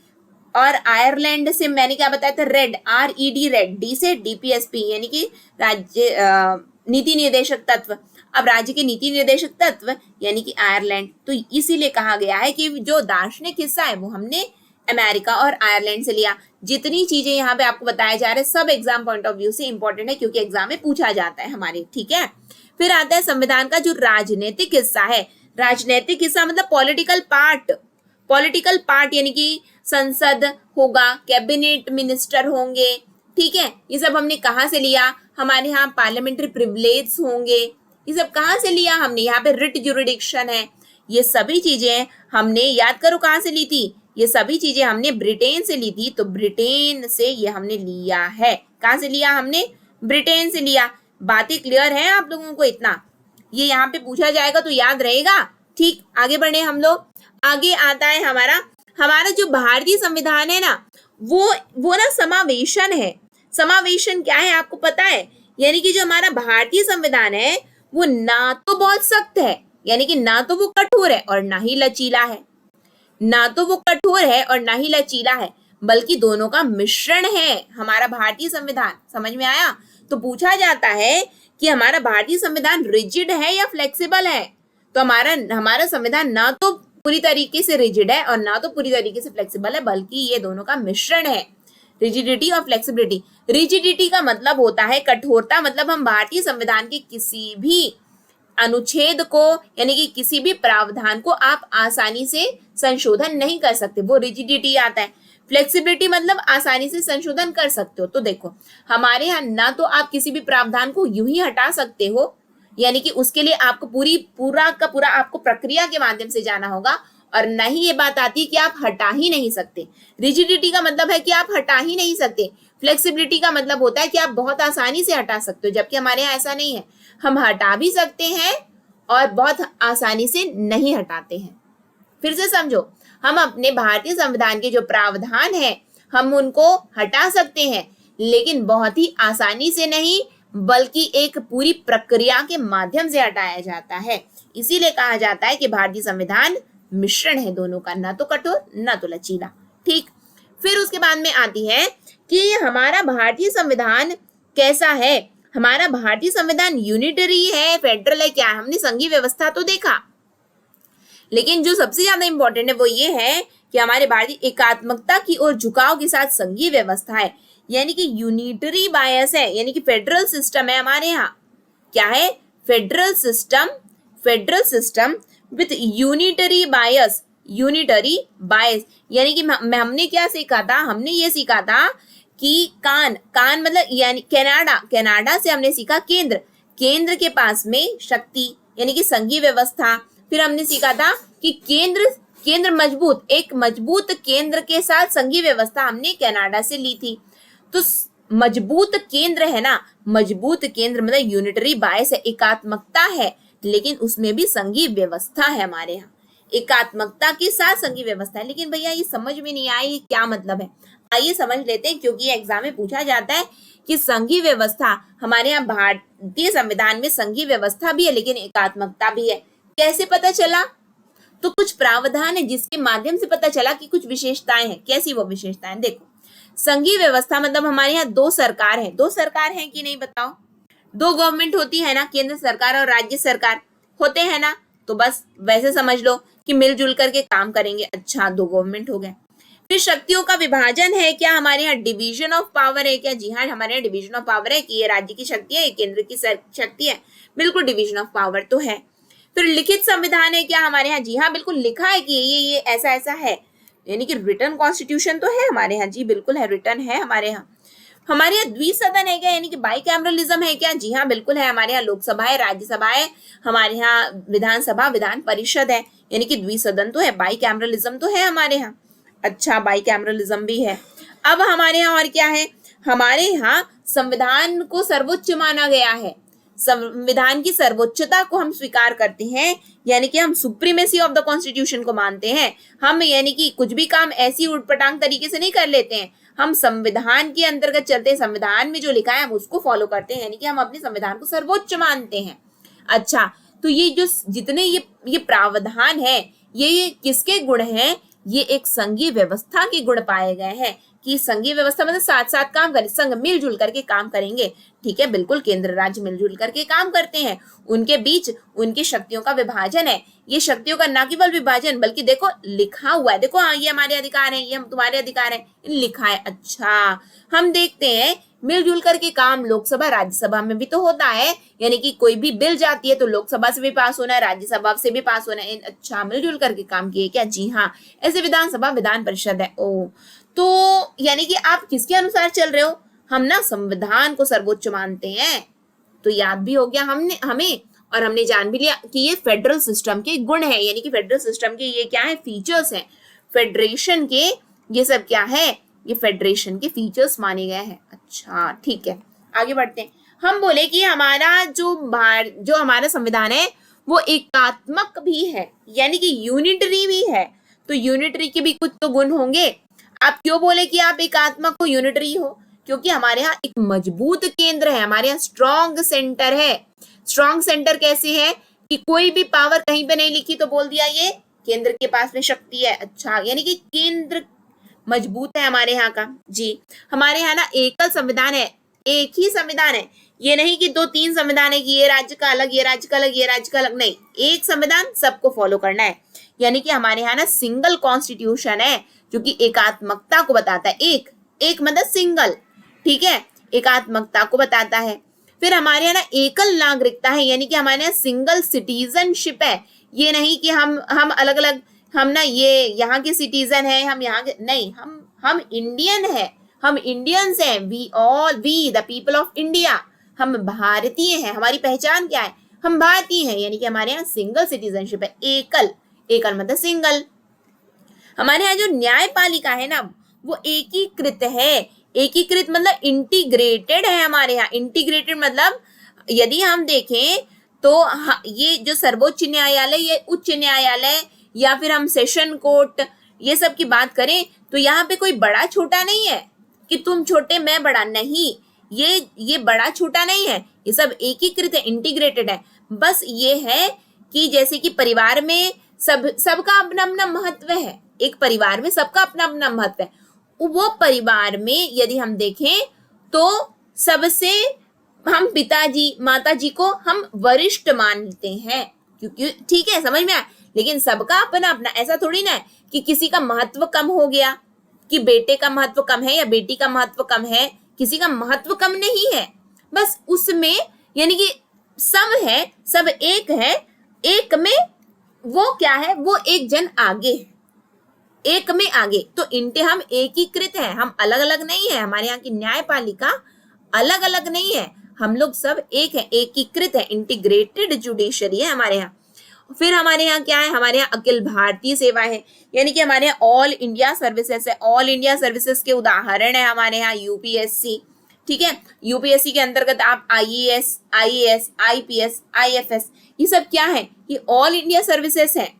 और आयरलैंड से मैंने क्या बताया था, रेड, RED रेड, डी से डीपीएसपी यानी कि राज्य नीति निर्देशक तत्व। अब राज्य के नीति निर्देशक तत्व यानी कि आयरलैंड, तो इसीलिए कहा गया है कि जो दार्शनिक हिस्सा है वो हमने अमेरिका और आयरलैंड से लिया। जितनी चीजें यहाँ पे आपको बताया जा रहा है सब एग्जाम पॉइंट ऑफ व्यू से इंपॉर्टेंट है, क्योंकि एग्जाम में पूछा जाता है हमारे। ठीक है, फिर आता है संविधान का जो राजनीतिक हिस्सा है। राजनीतिक हिस्सा मतलब पॉलिटिकल पार्ट यानी कि संसद होगा, कैबिनेट मिनिस्टर होंगे। ठीक है, ये सब हमने कहाँ से लिया, हमारे यहाँ पार्लियामेंट्री प्रिविलेज होंगे। ये सब कहाँ से लिया हमने, यहाँ पे रिट जुरिडिक्शन है। ये सभी चीजें हमने, याद करो कहाँ से ली थी, ये सभी चीजें हमने ब्रिटेन से ली थी। तो ब्रिटेन से ये हमने लिया है। कहाँ से लिया हमने, ब्रिटेन से लिया। बातें क्लियर है आप लोगों को इतना, ये यहाँ पे पूछा जाएगा तो याद रहेगा। ठीक, आगे बढ़े हम लोग। आगे आता है हमारा जो भारतीय संविधान है ना, वो ना समावेशन है। समावेशन क्या है आपको पता है, यानी कि जो हमारा भारतीय संविधान है वो ना तो बहुत सख्त है, यानी कि ना तो वो कठोर है और ना ही लचीला है, ना तो वो कठोर है और ना ही लचीला है, बल्कि दोनों का मिश्रण है हमारा भारतीय संविधान। समझ में आया। तो पूछा जाता है कि हमारा भारतीय संविधान रिजिड है या फ्लेक्सिबल है, तो हमारा संविधान ना तो पूरी तरीके से रिजिड है और ना तो पूरी तरीके से फ्लेक्सिबल है, बल्कि ये दोनों का मिश्रण है, रिजिडिटी और फ्लेक्सिबिलिटी। रिजिडिटी का मतलब होता है कठोरता, मतलब हम भारतीय संविधान के किसी भी अनुच्छेद को यानी कि किसी भी प्रावधान को आप आसानी से संशोधन नहीं कर सकते, वो रिजिडिटी आता है। फ्लेक्सिबिलिटी मतलब आसानी से संशोधन कर सकते हो। तो देखो हमारे यहाँ ना तो आप किसी भी प्रावधान को यूं ही हटा सकते हो, यानी कि उसके लिए आपको पूरा का पूरा आपको प्रक्रिया के माध्यम से जाना होगा, और न ही ये बात आती है कि आप हटा ही नहीं सकते। रिजिडिटी का मतलब है कि आप हटा ही नहीं सकते। फ्लेक्सिबिलिटी का मतलब होता है कि आप बहुत आसानी से हटा सकते हो, जबकि हमारे यहाँ ऐसा नहीं है, हम हटा भी सकते हैं और बहुत आसानी से नहीं हटाते हैं। फिर से समझो, हम अपने भारतीय संविधान के जो प्रावधान है हम उनको हटा सकते हैं, लेकिन बहुत ही आसानी से नहीं, बल्कि एक पूरी प्रक्रिया के माध्यम से हटाया जाता है। इसीलिए कहा जाता है कि भारतीय संविधान मिश्रण है दोनों का, ना तो कठोर ना तो लचीला। ठीक, फिर उसके बाद में आती है कि हमारा भारतीय संविधान कैसा है। हमारा भारतीय संविधान यूनिटरी है, फेडरल है, क्या है, हमने संघीय व्यवस्था तो देखा, लेकिन जो सबसे ज्यादा इंपॉर्टेंट है वो ये है कि हमारे भारतीय एकात्मकता की ओर झुकाव के साथ संघीय व्यवस्था है, यानी कि यूनिटरी बायस है, यानी कि फेडरल सिस्टम है हमारे यहाँ। क्या है, फेडरल सिस्टम विथ यूनिटरी बायस, यानी कि हमने क्या सीखा था, हमने ये सीखा था कि कान मतलब यानी कनाडा से हमने सीखा केंद्र के पास में शक्ति यानी कि संघीय व्यवस्था। फिर हमने सीखा था कि केंद्र एक मजबूत केंद्र के साथ संघीय व्यवस्था हमने कनाडा से ली थी। तो मजबूत केंद्र है ना, मजबूत केंद्र मतलब यूनिटरी बायस है, एकात्मकता है, लेकिन उसमें भी संघीय व्यवस्था है हमारे यहाँ, एकात्मकता के साथ संघीय व्यवस्था है। लेकिन भैया ये समझ में नहीं आई क्या मतलब है, आइए समझ लेते हैं, क्योंकि एग्जाम में पूछा जाता है कि संघीय व्यवस्था, हमारे यहाँ भारतीय संविधान में संघीय व्यवस्था भी है लेकिन एकात्मकता भी है। कैसे पता चला? तो कुछ प्रावधान है जिसके माध्यम से पता चला कि कुछ विशेषताएं हैं। कैसी वो विशेषताएं? देखो, संघीय व्यवस्था मतलब हमारे यहाँ दो सरकार है। दो सरकार है कि नहीं बताओ? दो गवर्नमेंट होती है ना, केंद्र सरकार और राज्य सरकार होते हैं ना। तो बस वैसे समझ लो कि मिलजुल करके काम करेंगे। अच्छा, दो गवर्नमेंट हो गए। फिर शक्तियों का विभाजन है क्या? हमारे यहाँ डिवीजन ऑफ पावर है क्या? जी हाँ, हमारे यहाँ डिवीजन ऑफ पावर है कि ये राज्य की शक्ति है, ये केंद्र की शक्ति है। बिल्कुल डिवीजन ऑफ पावर तो है। फिर लिखित संविधान है क्या हमारे यहाँ? जी हाँ, बिल्कुल लिखा है कि ये ऐसा ऐसा है, यानी कि रिटर्न कॉन्स्टिट्यूशन तो है हमारे यहाँ। जी बिल्कुल है, रिटर्न है हमारे यहाँ। हमारे यहाँ द्विसदन है क्या? यानी कि बाईकैमरलिज्म है क्या? जी हाँ, बिल्कुल है। हमारे यहाँ लोकसभा है, राज्यसभा है, हमारे यहाँ विधानसभा, विधान परिषद है, यानी कि द्विसदन तो है। बाईकैमरलिज्म तो है हमारे यहाँ। अच्छा, बाईकैमरलिज्म भी है। अब हमारे यहाँ और क्या है? हमारे यहाँ संविधान को सर्वोच्च माना गया है। संविधान की सर्वोच्चता को हम स्वीकार करते हैं, यानी कि हम सुप्रीमेसी ऑफ द कॉन्स्टिट्यूशन को मानते हैं। हम यानी कि कुछ भी काम ऐसी उटपटांग तरीके से नहीं कर लेते हैं। हम संविधान के अंतर्गत चलते हैं, संविधान में जो लिखा है हम उसको फॉलो करते हैं, यानी कि हम अपने संविधान को सर्वोच्च मानते हैं। अच्छा, तो ये जो जितने ये प्रावधान है, ये किसके गुण हैं? ये एक संघीय व्यवस्था के गुण पाए गए हैं कि संघीय व्यवस्था मतलब साथ साथ काम करें, संघ मिलजुल करके काम करेंगे। ठीक है, बिल्कुल केंद्र राज्य मिलजुल करके काम करते हैं। उनके बीच उनकी शक्तियों का विभाजन है। ये शक्तियों का ना केवल विभाजन बल्कि देखो लिखा हुआ है। देखो, हाँ, ये हमारे अधिकार है, ये हम तुम्हारे अधिकार है, लिखा है। अच्छा, हम देखते हैं मिलजुल करके काम लोकसभा राज्यसभा में भी तो होता है, यानी कि कोई भी बिल जाती है तो लोकसभा से भी पास होना है, राज्यसभा से भी पास होना है। अच्छा, मिलजुल करके काम किए क्या? जी हाँ, ऐसे विधानसभा विधान परिषद है। ओ, तो यानी कि आप किसके अनुसार चल रहे हो? हम ना संविधान को सर्वोच्च मानते हैं। तो याद भी हो गया हमें और हमने जान भी लिया कि ये फेडरल सिस्टम के गुण है, यानी कि फेडरल सिस्टम के ये क्या है? फीचर्स हैं। फेडरेशन के ये सब क्या है? ये फेडरेशन के फीचर्स माने गए हैं। अच्छा, ठीक है, आगे बढ़ते हैं। हम बोले कि हमारा जो हमारा संविधान है वो एकात्मक भी है, यानी कि यूनिटरी भी है। तो यूनिटरी के भी कुछ तो गुण होंगे। आप क्यों बोले कि आप एकात्मक हो, यूनिटरी हो? क्योंकि हमारे यहाँ एक मजबूत केंद्र है, हमारे यहाँ स्ट्रॉन्ग सेंटर है। स्ट्रॉन्ग सेंटर कैसे है कि कोई भी पावर कहीं पे नहीं लिखी तो बोल दिया ये केंद्र के पास में शक्ति है। अच्छा, यानी कि केंद्र मजबूत है हमारे यहाँ का। जी, हमारे यहाँ ना एकल संविधान है, एक ही संविधान है। ये नहीं कि 2-3 संविधान है कि ये राज्य का अलग, ये राज्य का अलग, ये राज्य का अलग, नहीं, एक संविधान सबको फॉलो करना है। यानी कि हमारे यहाँ ना सिंगल कॉन्स्टिट्यूशन है जो कि एकात्मकता को बताता है। एक मतलब सिंगल, ठीक है, एकात्मकता को बताता है। फिर हमारे यहाँ ना एकल नागरिकता है, यानी कि हमारे यहाँ सिंगल सिटीजनशिप है। ये नहीं कि हम अलग अलग, हम ना ये यहाँ के सिटीजन है, हम यहाँ के नहीं, हम इंडियन है, हम इंडियंस हैं। We the people of India, हम भारतीय हैं। हमारी पहचान क्या है? हम भारतीय हैं, यानी कि हमारे यहाँ सिंगल सिटीजनशिप है। एकल मतलब सिंगल। हमारे यहाँ जो न्यायपालिका है ना वो एकीकृत है। एकीकृत मतलब इंटीग्रेटेड है हमारे यहाँ। इंटीग्रेटेड मतलब यदि हम देखें तो ये जो सर्वोच्च न्यायालय, ये उच्च न्यायालय या फिर हम सेशन कोर्ट, ये सब की बात करें तो यहाँ पे कोई बड़ा छोटा नहीं है कि तुम छोटे मैं बड़ा, नहीं, ये बड़ा छोटा नहीं है, ये सब एकीकृत है, इंटीग्रेटेड है। बस ये है कि जैसे कि परिवार में सबका अपना अपना महत्व है। एक परिवार में सबका अपना अपना महत्व है। वो परिवार में यदि हम देखें तो सबसे हम पिताजी माताजी को हम वरिष्ठ मानते हैं, क्योंकि ठीक है, समझ में आया। लेकिन सबका अपना अपना, ऐसा थोड़ी ना है कि किसी का महत्व कम हो गया, कि बेटे का महत्व कम है या बेटी का महत्व कम है। किसी का महत्व कम नहीं है, बस उसमें यानी कि सब है, सब एक है। एक में वो क्या है? वो एक जन आगे है, एक में आगे। तो हम एकीकृत हैं, हम अलग अलग नहीं है। हमारे यहाँ की न्यायपालिका अलग अलग नहीं है, हम लोग सब एक है, एकीकृत है, इंटीग्रेटेड जुडिशरी है हमारे यहाँ। फिर हमारे यहाँ क्या है? हमारे यहाँ अखिल भारतीय सेवा है, यानी कि हमारे यहाँ ऑल इंडिया सर्विसेज है। ऑल इंडिया सर्विसेज के उदाहरण है हमारे यहाँ यूपीएससी, ठीक है। यूपीएससी के अंतर्गत आप आईएएस, आईएएस, आईपीएस, आईएफएस, ये सब क्या है? ये ऑल इंडिया सर्विसेज है।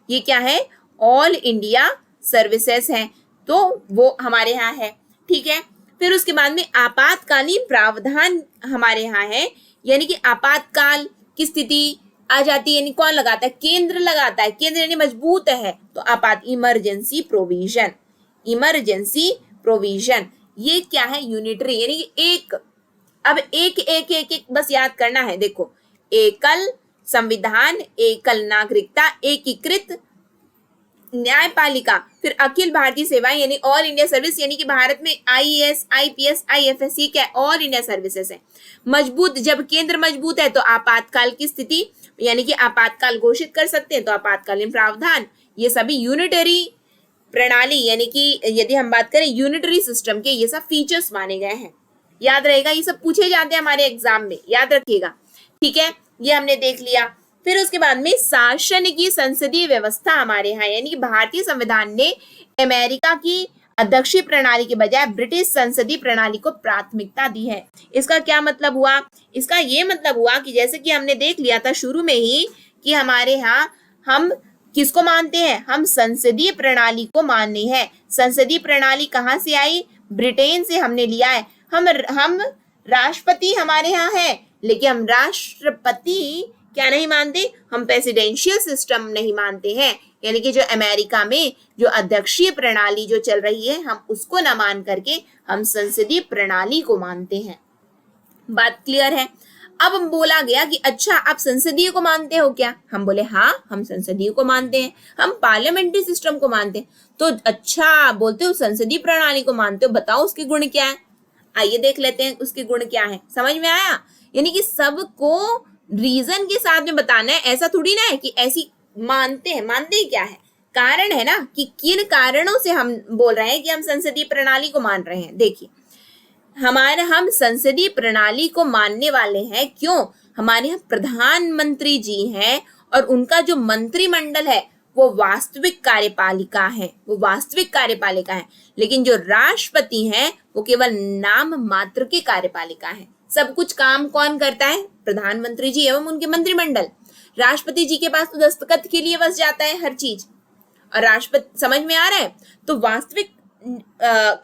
ये क्या है? ऑल इंडिया सर्विसेज हैं, तो वो हमारे यहाँ है, ठीक है। फिर उसके बाद में आपातकालीन प्रावधान हमारे यहाँ है, यानी कि आपातकाल की स्थिति, आ जाती है, यानी कौन लगाता है, केंद्र लगाता है, केंद्र यानी मजबूत है, तो इमरजेंसी प्रोविजन, इमरजेंसी प्रोविजन। ये क्या है, यूनिटरी, यानी कि एक, अब एक एक एक एक बस याद करना है। देखो, एकल संविधान, एकल नागरिकता, एकीकृत न्यायपालिका, फिर अखिल भारतीय सेवाएं यानी ऑल इंडिया सर्विस, यानी कि भारत में आईएएस, आईपीएस, आईएफएस, ये क्या, ऑल इंडिया सर्विसेज है। मजबूत, जब केंद्र मजबूत है तो आपातकाल की स्थिति, यानी कि आपातकाल घोषित कर सकते हैं, तो आपातकालीन प्रावधान, ये सभी यूनिटरी प्रणाली, यानी कि यदि हम बात करें यूनिटरी सिस्टम के, ये सब फीचर्स माने गए हैं। याद रहेगा, ये सब पूछे जाते हैं हमारे एग्जाम में, याद रखिएगा। ठीक है, ये हमने देख लिया। फिर उसके बाद में शासन की संसदीय व्यवस्था हमारे यहाँ, यानी कि भारतीय संविधान ने अमेरिका की अध्यक्षीय प्रणाली के बजाय ब्रिटिश संसदीय प्रणाली को प्राथमिकता दी है। इसका क्या मतलब हुआ, इसका ये मतलब हुआ कि जैसे कि हमने देख लिया था शुरू में ही कि हमारे यहाँ हम किसको मानते हैं, हम संसदीय प्रणाली को मानते हैं। संसदीय प्रणाली कहाँ से आई, ब्रिटेन से हमने लिया है। हम राष्ट्रपति हमारे यहाँ है, लेकिन हम राष्ट्रपति क्या नहीं मानते, हम प्रेसिडेंशियल सिस्टम नहीं मानते हैं, यानी कि जो अमेरिका में जो अध्यक्षीय प्रणाली जो चल रही है, हम उसको न मान करके हम संसदीय प्रणाली को मानते हैं। बात क्लियर है। अब हम बोला गया कि अच्छा आप संसदीय को मानते हो क्या, हम बोले हाँ हम संसदीय को मानते हैं, हम पार्लियामेंट्री सिस्टम को मानते हैं। तो अच्छा बोलते हो संसदीय प्रणाली को मानते हो, बताओ उसके गुण क्या है, आइए देख लेते हैं उसके गुण क्या है। समझ में आया, यानी कि सबको रीजन के साथ में बताना है, ऐसा थोड़ी ना है कि ऐसी मानते हैं क्या है, कारण है ना कि किन कारणों से हम बोल रहे हैं कि हम संसदीय प्रणाली को मान रहे हैं। देखिए, हम संसदीय प्रणाली को मानने वाले हैं, क्यों, हमारे यहाँ प्रधानमंत्री जी हैं और उनका जो मंत्रिमंडल है वो वास्तविक कार्यपालिका है, वो वास्तविक कार्यपालिका है, लेकिन जो राष्ट्रपति हैं वो केवल नाम मात्र के कार्यपालिका है। सब कुछ काम कौन करता है, प्रधानमंत्री जी एवं उनके मंत्रिमंडल। राष्ट्रपति जी के पास तो दस्तखत के लिए बस जाता है हर चीज, और राष्ट्रपति, समझ में आ रहा है। तो वास्तविक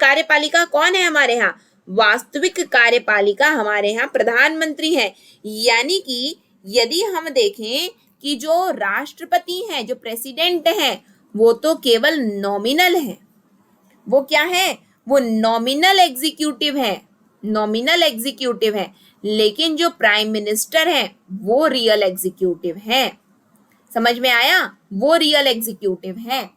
कार्यपालिका कौन है हमारे यहाँ, वास्तविक कार्यपालिका हमारे यहाँ प्रधानमंत्री है। यानी कि यदि हम देखें कि जो राष्ट्रपति हैं, जो प्रेसिडेंट हैं, वो तो केवल नॉमिनल है, वो क्या है, वो नॉमिनल एग्जीक्यूटिव है, नॉमिनल एग्जीक्यूटिव है, लेकिन जो प्राइम मिनिस्टर है वो रियल एग्जीक्यूटिव है। समझ में आया, वो रियल एग्जीक्यूटिव है।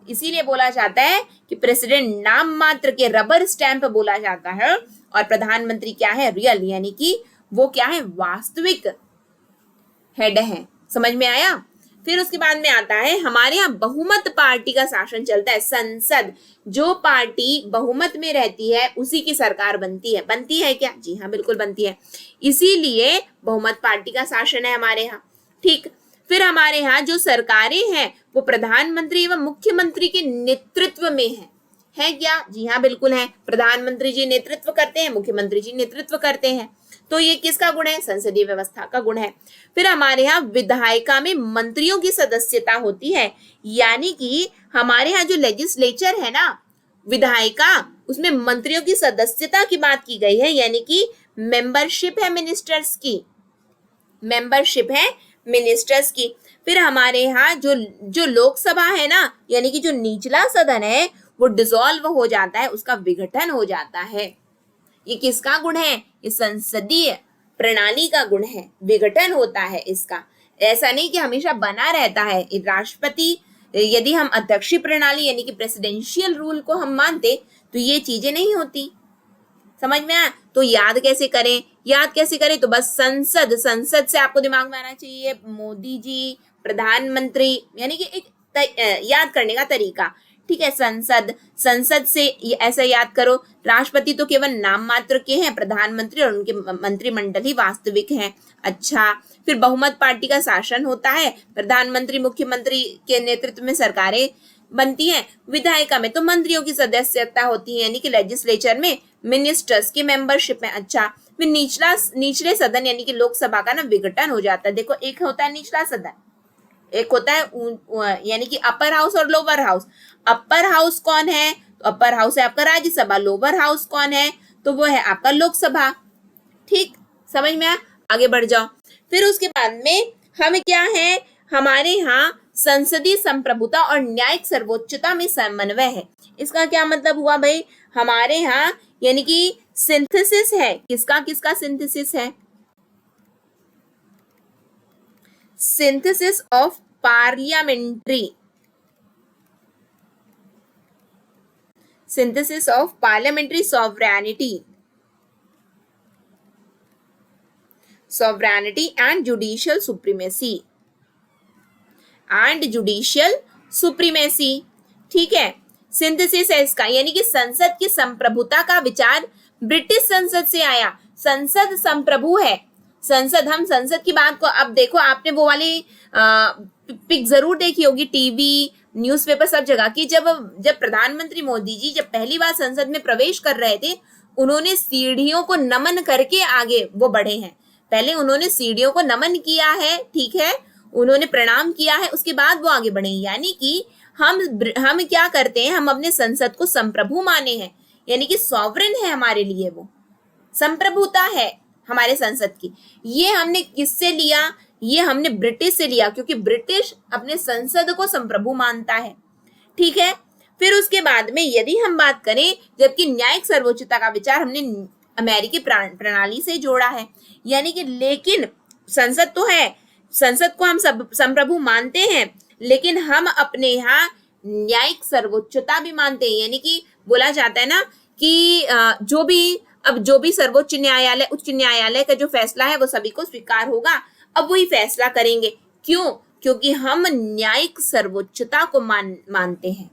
इसीलिए बोला जाता है कि प्रेसिडेंट नाम मात्र के रबर स्टैंप बोला जाता है, और प्रधानमंत्री क्या है, रियल, यानी कि वो क्या है, वास्तविक हेड है। समझ में आया। फिर उसके बाद में आता है हमारे यहाँ बहुमत पार्टी का शासन चलता है। संसद, जो पार्टी बहुमत में रहती है उसी की सरकार बनती है। बनती है क्या, जी हाँ बिल्कुल बनती है, इसीलिए बहुमत पार्टी का शासन है हमारे यहाँ। ठीक, फिर हमारे यहाँ जो सरकारें हैं वो प्रधानमंत्री एवं मुख्यमंत्री के नेतृत्व में है क्या, जी हाँ बिल्कुल है। प्रधानमंत्री जी नेतृत्व करते हैं, मुख्यमंत्री जी नेतृत्व करते हैं। तो ये किसका गुण है, संसदीय व्यवस्था का गुण है। फिर हमारे यहाँ विधायिका में मंत्रियों की सदस्यता होती है, यानी कि हमारे यहाँ जो लेजिस्लेचर है ना, विधायिका, उसमें मंत्रियों की सदस्यता की बात की गई है, यानी कि मेंबरशिप है मिनिस्टर्स की, मेंबरशिप है मिनिस्टर्स की। फिर हमारे यहाँ जो लोकसभा है ना, यानी कि जो निचला सदन है वो डिसॉल्व हो जाता है, उसका विघटन हो जाता है। ये किसका गुण है, ये संसदीय प्रणाली का गुण है, विघटन होता है इसका। ऐसा नहीं कि हमेशा बना रहता है। राष्ट्रपति, यदि हम अध्यक्षीय प्रणाली यानी कि प्रेसिडेंशियल रूल को हम मानते तो ये चीजें नहीं होती। समझ में आया। तो याद कैसे करें, याद कैसे करें, तो बस संसद, संसद से आपको दिमाग में आना चाहिए मोदी जी, प्रधानमंत्री, यानी कि एक याद करने का तरीका। ठीक है, संसद, संसद से ऐसा याद करो। राष्ट्रपति तो केवल नाम मात्र के हैं, प्रधानमंत्री और उनके मंत्रिमंडल ही वास्तविक हैं। अच्छा, फिर बहुमत पार्टी का शासन होता है, प्रधानमंत्री मुख्यमंत्री के नेतृत्व में सरकारें बनती हैं। विधायिका में तो मंत्रियों की सदस्यता होती है, यानी कि लेजिस्लेचर में मिनिस्टर्स की मेंबरशिप में। अच्छा, फिर निचले सदन यानी कि लोकसभा का ना विघटन हो जाता है। देखो, एक होता है निचला सदन, एक होता है यानी कि अपर हाउस और लोअर हाउस। अपर हाउस कौन है, तो अपर हाउस है आपका राज्यसभा। लोअर हाउस कौन है, तो वो है आपका लोकसभा। ठीक, समझ में आया, आगे बढ़ जाओ। फिर उसके बाद में हम क्या है, हमारे यहाँ संसदीय संप्रभुता और न्यायिक सर्वोच्चता में समन्वय है। इसका क्या मतलब हुआ भाई, हमारे यहाँ यानी कि सिंथेसिस है, किसका किसका सिंथेसिस है, synthesis of parliamentary, synthesis of parliamentary sovereignty and judicial supremacy ठीक है, सिंथेसिस है इसका, यानी कि संसद की संप्रभुता का विचार ब्रिटिश संसद से आया। संसद संप्रभु है, संसद, हम संसद की बात को, अब देखो आपने वो वाली पिक जरूर देखी होगी टीवी न्यूज़पेपर सब जगह की, जब प्रधानमंत्री मोदी जी जब पहली बार संसद में प्रवेश कर रहे थे, उन्होंने सीढ़ियों को नमन करके आगे वो बढ़े हैं। पहले उन्होंने सीढ़ियों को नमन किया है, ठीक है, उन्होंने प्रणाम किया है, उसके बाद वो आगे बढ़े। यानी कि हम क्या करते हैं, हम अपने संसद को संप्रभु माने हैं, यानी कि सॉवरेन है हमारे लिए, वो संप्रभुता है हमारे संसद की। ये हमने किससे लिया, ये हमने ब्रिटिश से लिया, क्योंकि ब्रिटिश अपने संसद को संप्रभु मानता है, ठीक है। फिर उसके बाद में यदि हम बात करें, जबकि न्यायिक सर्वोच्चता का विचार हमने अमेरिकी प्रणाली से जोड़ा है, यानी कि लेकिन संसद तो है, संसद को हम संप्रभु मानते हैं, लेकिन हम अपने यहाँ न्यायिक सर्वोच्चता भी मानते हैं। यानी कि बोला जाता है ना कि जो भी सर्वोच्च न्यायालय, उच्च न्यायालय का जो फैसला है वो सभी को स्वीकार होगा, अब वही फैसला करेंगे। क्यों? क्योंकि हम न्यायिक सर्वोच्चता को मानते हैं,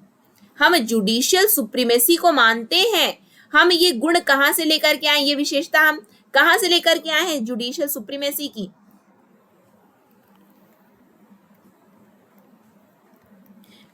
हम जुडिशियल सुप्रीमेसी को मानते हैं। हम ये गुण कहाँ से लेकर के आए, ये विशेषता हम कहाँ से लेकर के आए हैं, जुडिशियल सुप्रीमेसी की।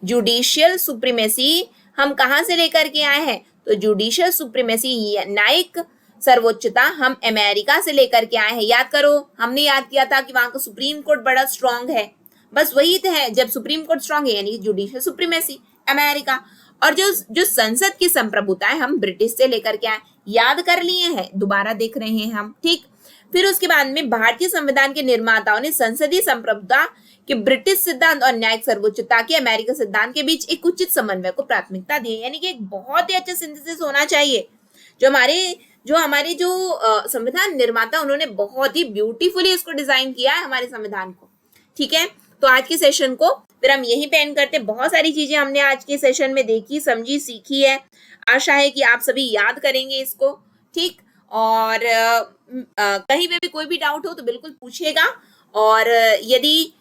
जुडिशियल सुप्रीमेसी हम कहाँ से लेकर के आए हैं, तो जुडिशियल सुप्रीमेसी, न्यायिक सर्वोच्चता हम अमेरिका से लेकर के आए हैं। याद करो, हमने याद किया था कि वहां का सुप्रीम कोर्ट बड़ा स्ट्रांग है, बस वही तो है, जब सुप्रीम कोर्ट स्ट्रांग है यानी जुडिशियल सुप्रीमेसी अमेरिका। और जो संसद की संप्रभुता है हम ब्रिटिश से लेकर के आए, याद कर लिए हैं, दोबारा देख रहे हैं हम, ठीक। फिर उसके बाद में भारतीय संविधान के निर्माताओं ने संसदीय संप्रभुता के ब्रिटिश सिद्धांत और न्यायिक सर्वोच्चता के अमेरिकी सिद्धांत के बीच एक उचित समन्वय को प्राथमिकता दी, यानी कि एक बहुत ही अच्छा सिंथेसिस होना चाहिए। जो हमारे संविधान निर्माता, उन्होंने बहुत ही ब्यूटीफुली इसको डिजाइन किया है हमारे संविधान को, ठीक है। तो आज के सेशन को फिर हम यहीं पे एंड करते हैं। बहुत सारी चीजें हमने आज के सेशन में देखी, समझी, सीखी है। आशा है कि आप सभी याद करेंगे इसको, ठीक। और कहीं पे भी कोई भी डाउट हो तो बिल्कुल पूछिएगा, और यदि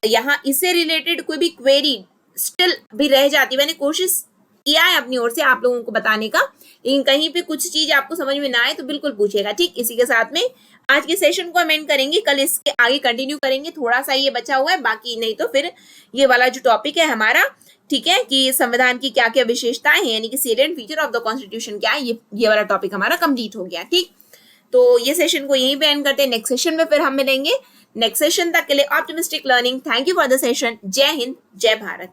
यहाँ इससे रिलेटेड कोई भी क्वेरी स्टिल भी रह जाती, मैंने कोशिश किया है अपनी ओर से आप लोगों को बताने का, लेकिन कहीं पे कुछ चीज आपको समझ में ना आए तो बिल्कुल पूछिएगा, ठीक। इसी के साथ में आज के सेशन को हम एंड करेंगे, कल इसके आगे कंटिन्यू करेंगे, थोड़ा सा ये बचा हुआ है, बाकी नहीं तो फिर ये वाला जो टॉपिक है हमारा, ठीक है, कि संविधान की क्या क्या विशेषताएं हैं, यानी कि salient feature of the constitution क्या है, ये वाला टॉपिक हमारा कंप्लीट हो गया, ठीक। तो ये सेशन को यहीं पे एंड करते हैं, नेक्स्ट सेशन में फिर हम मिलेंगे। नेक्स्ट सेशन तक के लिए optimistic learning, thank you for the session. जय हिंद, जय भारत।